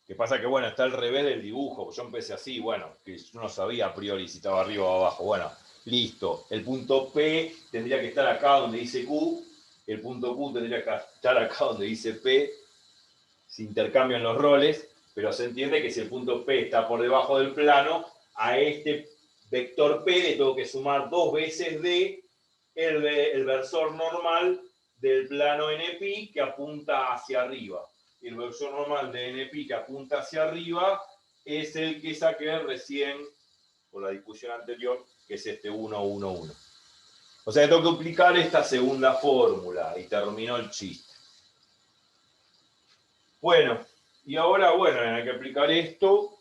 Que pasa que, bueno, está al revés del dibujo. Yo empecé así, bueno, que yo no sabía a priori si estaba arriba o abajo. Bueno, listo. El punto P tendría que estar acá donde dice Q. El punto Q tendría que estar acá donde dice P. Se intercambian los roles, pero se entiende que si el punto P está por debajo del plano, a este vector P le tengo que sumar 2 veces D el versor normal del plano NPi que apunta hacia arriba. y el versor normal de NP que apunta hacia arriba es el que saqué recién, por la discusión anterior, que es este 1, 1, 1. O sea, tengo que aplicar esta segunda fórmula y terminó el chiste. Bueno, y ahora, bueno, hay que aplicar esto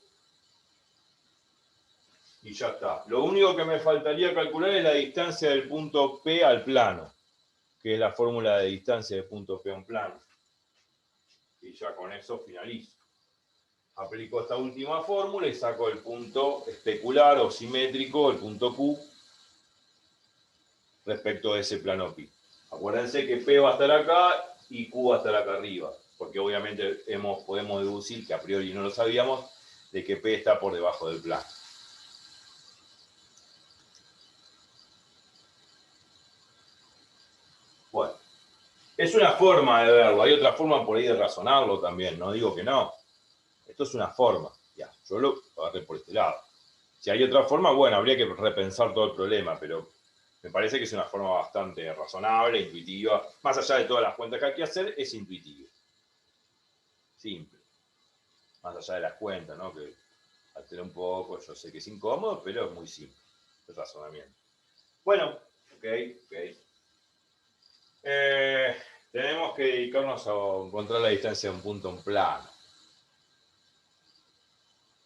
y ya está. Lo único que me faltaría calcular es la distancia del punto P al plano, que es la fórmula de distancia del punto P a un plano. Y ya con eso finalizo. Aplico esta última fórmula y saco el punto especular o simétrico, el punto Q, respecto de ese plano pi. Acuérdense que P va a estar acá y Q va a estar acá arriba, porque obviamente podemos deducir, que a priori no lo sabíamos, de que P está por debajo del plano. Bueno, es una forma de verlo, hay otra forma por ahí de razonarlo también, no digo que no. Esto es una forma, ya, yo lo agarré por este lado. Si hay otra forma, bueno, habría que repensar todo el problema, pero me parece que es una forma bastante razonable, intuitiva. Más allá de todas las cuentas que hay que hacer, es intuitivo. Simple. Más allá de las cuentas, ¿no? Que altera un poco, yo sé que es incómodo, pero es muy simple el razonamiento. Bueno, ok. Tenemos que dedicarnos a encontrar la distancia de un punto en plano.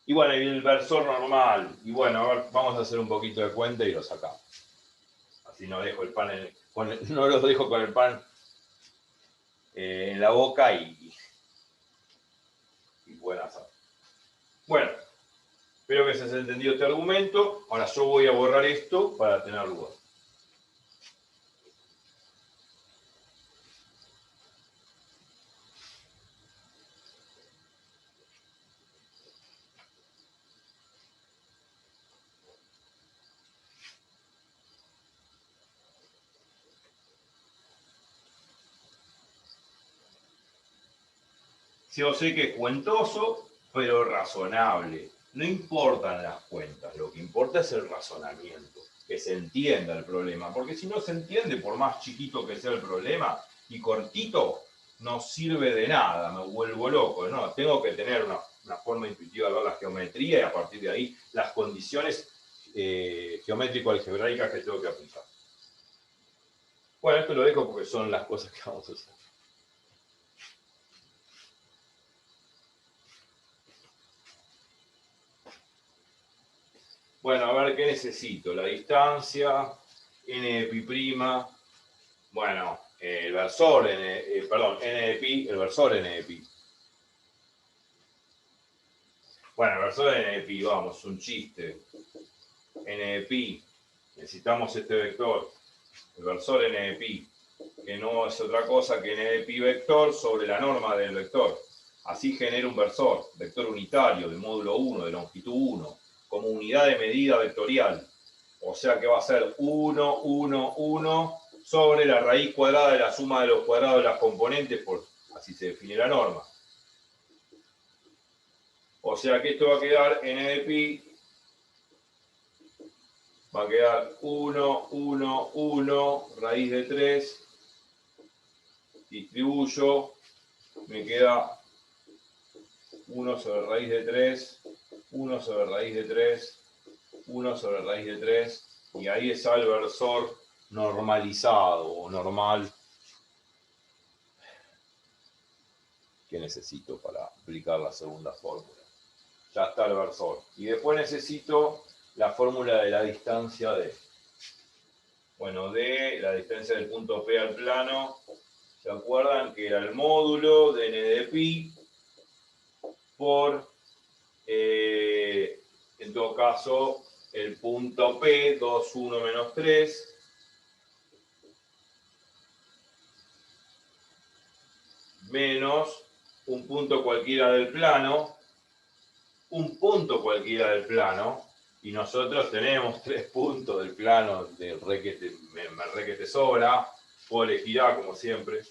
Y bueno, y el versor normal. Y bueno, a ver, vamos a hacer un poquito de cuenta y lo sacamos. Así no dejo el pan no los dejo con el pan en la boca y pueden hacer. Bueno, espero que se haya entendido este argumento. Ahora yo voy a borrar esto para tener lugar. Yo sé que es cuentoso, pero razonable. No importan las cuentas, lo que importa es el razonamiento, que se entienda el problema, porque si no se entiende, por más chiquito que sea el problema y cortito, no sirve de nada, me vuelvo loco, ¿no? Tengo que tener una forma intuitiva de ver la geometría y a partir de ahí las condiciones geométrico-algebraicas que tengo que aplicar. Bueno, esto lo dejo porque son las cosas que vamos a hacer. Bueno, a ver qué necesito. La distancia, n de pi prima, bueno, el versor, perdón, n de pi, el versor n de pi. Bueno, el versor n de pi, vamos, un chiste. N de pi, necesitamos este vector, el versor n de pi, que no es otra cosa que n de pi vector sobre la norma del vector. Así genera un versor, vector unitario de módulo 1, de longitud 1, como unidad de medida vectorial. O sea que va a ser 1, 1, 1 sobre la raíz cuadrada de la suma de los cuadrados de las componentes, así se define la norma. O sea que esto va a quedar n de pi, va a quedar 1, 1, 1, raíz de 3, distribuyo, me queda 1 sobre raíz de 3, 1 sobre raíz de 3, 1 sobre raíz de 3, y ahí está el versor normalizado o normal que necesito para aplicar la segunda fórmula. Ya está el versor. Y después necesito la fórmula de la distancia D. Bueno, D, la distancia del punto P al plano, ¿se acuerdan? Que era el módulo de n de pi por, en todo caso, el punto P, 2, 1 menos 3, menos un punto cualquiera del plano, y nosotros tenemos 3 puntos del plano del requete, me requete sobra, puedo elegir A como siempre.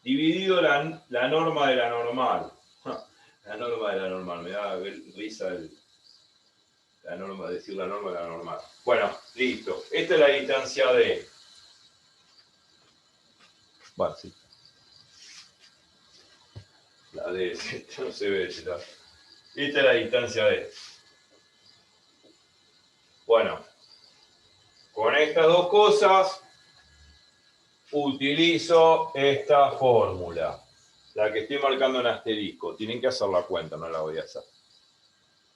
Dividido la norma de la normal. La norma de la normal, me da risa decir la norma de la normal. Bueno, listo. Esta es la distancia D. Bueno, sí. La D, esto no se ve. Esta es la distancia D. Bueno, con estas dos cosas utilizo esta fórmula. La que estoy marcando en asterisco. Tienen que hacer la cuenta, no la voy a hacer.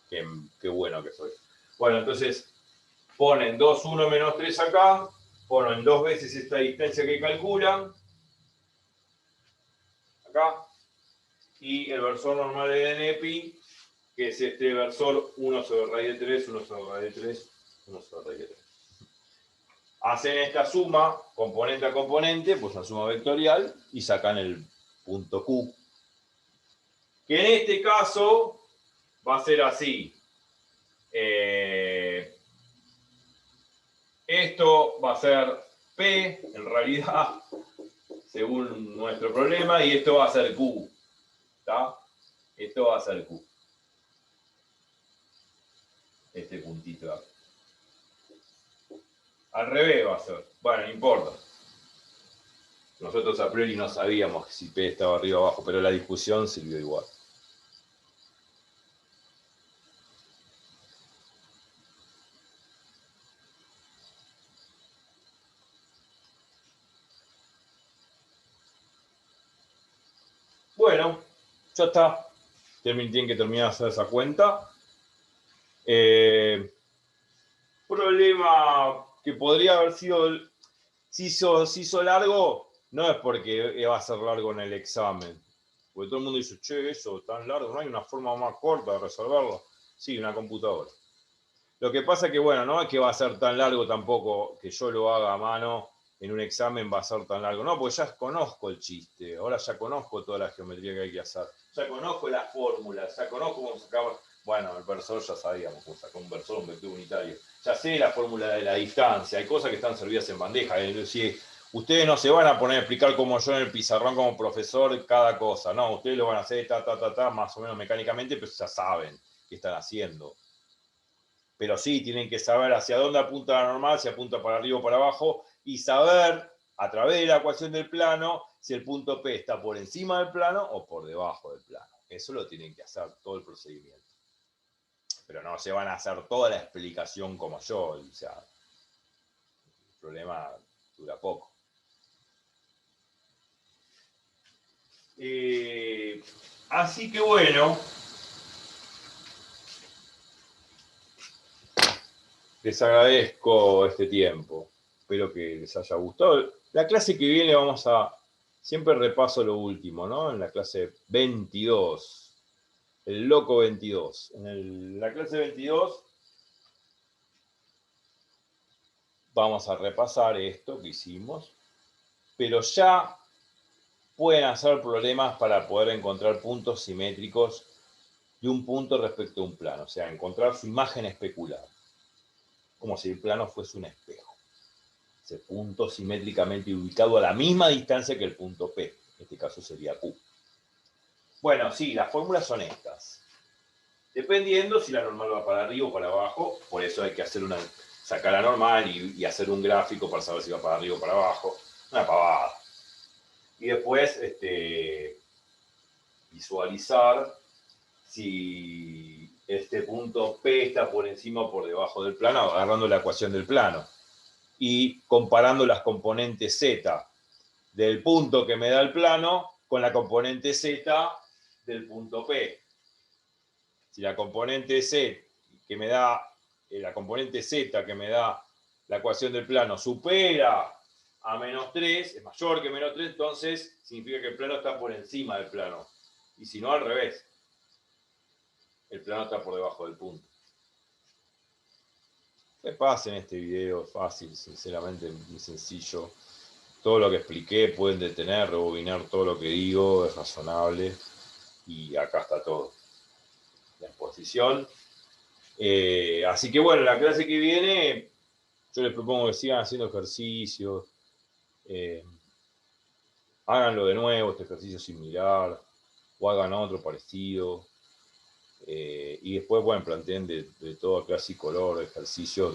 Qué bueno que soy. Bueno, entonces ponen 2, 1 menos 3 acá. Ponen 2 veces esta distancia que calculan. Acá. Y el versor normal de NEPI, que es este versor 1 sobre raíz de 3, 1 sobre raíz de 3, 1 sobre raíz de 3. Hacen esta suma, componente a componente, pues la suma vectorial, y sacan el punto Q. Que en este caso va a ser así. Esto va a ser P, en realidad, según nuestro problema, y esto va a ser Q. ¿Está? Esto va a ser Q. Este puntito acá. Al revés va a ser. Bueno, no importa. Nosotros a priori no sabíamos si P estaba arriba o abajo, pero la discusión sirvió igual. Bueno, ya está. Tienen que terminar de hacer esa cuenta. Problema que podría haber sido, si se hizo largo, no es porque va a ser largo en el examen. Porque todo el mundo dice, che, eso tan largo, no hay una forma más corta de resolverlo. Sí, una computadora. Lo que pasa es que, bueno, no es que va a ser tan largo tampoco que yo lo haga a mano en un examen, va a ser tan largo. No, porque ya conozco el chiste, ahora ya conozco toda la geometría que hay que hacer. Ya conozco las fórmulas, ya conozco cómo sacar. Bueno, el versor ya sabíamos cómo sacar un versor, un vector unitario. Ya sé la fórmula de la distancia, hay cosas que están servidas en bandeja. Si ustedes no se van a poner a explicar como yo en el pizarrón como profesor cada cosa. No, ustedes lo van a hacer más o menos mecánicamente, pero ya saben qué están haciendo. Pero sí tienen que saber hacia dónde apunta la normal, si apunta para arriba o para abajo, y saber, a través de la ecuación del plano, si el punto P está por encima del plano o por debajo del plano. Eso lo tienen que hacer todo el procedimiento. Pero no se van a hacer toda la explicación como yo, o sea, el problema dura poco. Así que bueno, les agradezco este tiempo. Espero que les haya gustado. La clase que viene vamos a... Siempre repaso lo último, ¿no? En la clase 22. El loco 22. En la clase 22 vamos a repasar esto que hicimos. Pero ya pueden hacer problemas para poder encontrar puntos simétricos de un punto respecto a un plano. O sea, encontrar su imagen especular. Como si el plano fuese un espejo. Ese punto simétricamente ubicado a la misma distancia que el punto P. En este caso sería Q. Bueno, sí, las fórmulas son estas. Dependiendo si la normal va para arriba o para abajo, por eso hay que hacer sacar la normal y hacer un gráfico para saber si va para arriba o para abajo. Una pavada. Y después visualizar si este punto P está por encima o por debajo del plano, agarrando la ecuación del plano. Y comparando las componentes Z del punto que me da el plano con la componente Z del punto P. Si la componente Z que me da la ecuación del plano supera a menos 3, es mayor que menos 3, entonces significa que el plano está por encima del plano. Y si no, al revés. El plano está por debajo del punto. Repasen este video, fácil, sinceramente, muy sencillo. Todo lo que expliqué pueden detener, rebobinar todo lo que digo, es razonable. Y acá está todo. La exposición. Así que bueno, la clase que viene, yo les propongo que sigan haciendo ejercicios. Háganlo de nuevo, este ejercicio similar, o hagan otro parecido. Y después, bueno, planteen de toda clase y color, ejercicios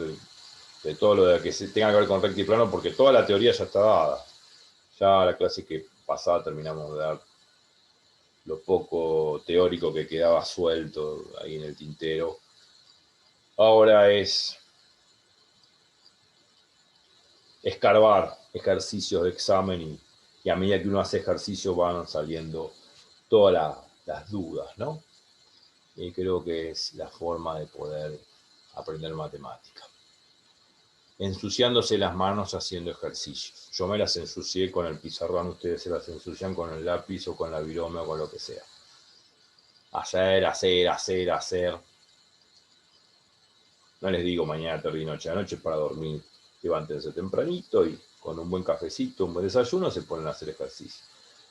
de todo lo que tenga que ver con recta y plano, porque toda la teoría ya está dada. Ya la clase que pasada terminamos de dar lo poco teórico que quedaba suelto ahí en el tintero. Ahora es escarbar ejercicios de examen y a medida que uno hace ejercicio van saliendo todas las dudas, ¿no? Y creo que es la forma de poder aprender matemática. Ensuciándose las manos haciendo ejercicios. Yo me las ensucié con el pizarrón, ustedes se las ensucian con el lápiz o con la virome o con lo que sea. Hacer, hacer, hacer, hacer. No les digo mañana, tarde y noche. Anoche para dormir, levántense tempranito y con un buen cafecito, un buen desayuno, se ponen a hacer ejercicio.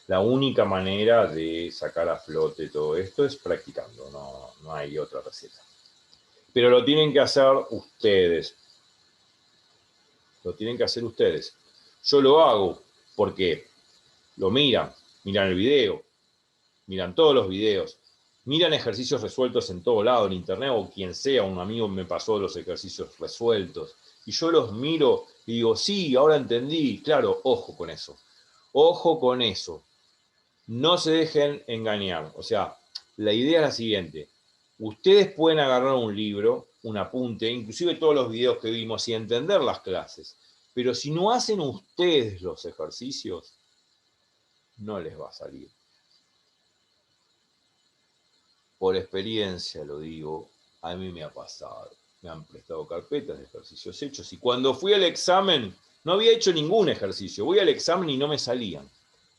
La única manera de sacar a flote todo esto es practicando, no hay otra receta. Pero lo tienen que hacer ustedes. Lo tienen que hacer ustedes. Yo lo hago porque lo miran el video, miran todos los videos, miran ejercicios resueltos en todo lado, en internet o quien sea, un amigo me pasó los ejercicios resueltos. Y yo los miro y digo, sí, ahora entendí. Claro, ojo con eso. Ojo con eso. No se dejen engañar. O sea, la idea es la siguiente. Ustedes pueden agarrar un libro, un apunte, inclusive todos los videos que vimos y entender las clases. Pero si no hacen ustedes los ejercicios, no les va a salir. Por experiencia lo digo, a mí me ha pasado. Me han prestado carpetas de ejercicios hechos y cuando fui al examen no había hecho ningún ejercicio. Voy al examen y no me salían.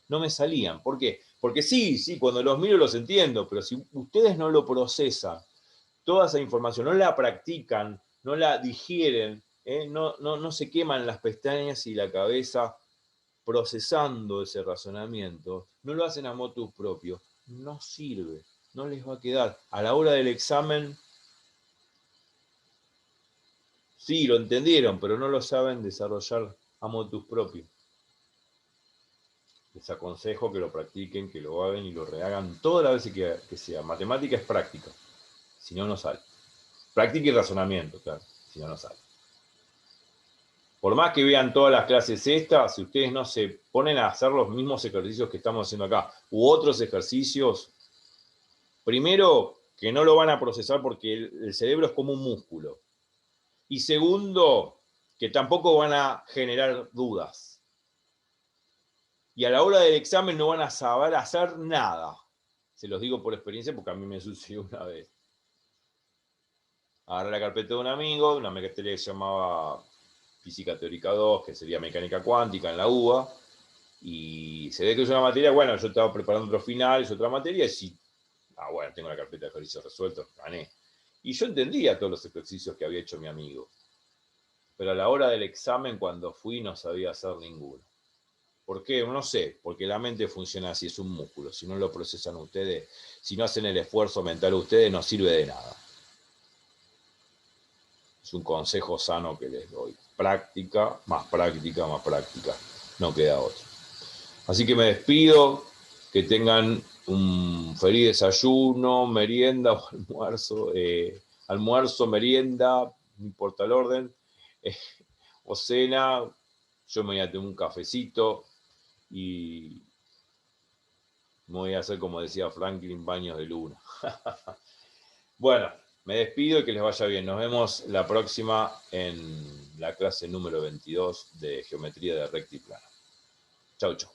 No me salían. ¿Por qué? Porque sí, cuando los miro los entiendo, pero si ustedes no lo procesan, toda esa información, no la practican, no la digieren, no se queman las pestañas y la cabeza procesando ese razonamiento, no lo hacen a motus propio, no sirve, no les va a quedar. A la hora del examen, sí, lo entendieron, pero no lo saben desarrollar a motus propio. Les aconsejo que lo practiquen, que lo hagan y lo rehagan todas las veces que sea. Matemática es práctica, si no, no sale. Práctica y razonamiento, claro, si no, no sale. Por más que vean todas las clases estas, si ustedes no se ponen a hacer los mismos ejercicios que estamos haciendo acá, u otros ejercicios, primero, que no lo van a procesar porque el cerebro es como un músculo. Y segundo, que tampoco van a generar dudas. Y a la hora del examen no van a saber hacer nada. Se los digo por experiencia porque a mí me sucedió una vez. Agarré la carpeta de un amigo, una materia que se llamaba Física Teórica 2, que sería Mecánica Cuántica en la UBA, y se ve que es una materia, bueno, yo estaba preparando otro final, es otra materia, y sí, bueno, tengo la carpeta de ejercicios resueltos, gané. Y yo entendía todos los ejercicios que había hecho mi amigo, pero a la hora del examen, cuando fui, no sabía hacer ninguno. ¿Por qué? No sé, porque la mente funciona así, es un músculo. Si no lo procesan ustedes, si no hacen el esfuerzo mental ustedes, no sirve de nada. Es un consejo sano que les doy. Práctica, más práctica, más práctica. No queda otro. Así que me despido, que tengan un feliz desayuno, merienda o almuerzo, almuerzo, merienda, no importa el orden, o cena. Yo me voy a tomar un cafecito y me voy a hacer, como decía Franklin, baños de luna. Bueno, me despido y que les vaya bien. Nos vemos la próxima en la clase número 22 de Geometría de Recta y Plana. Chau, chau.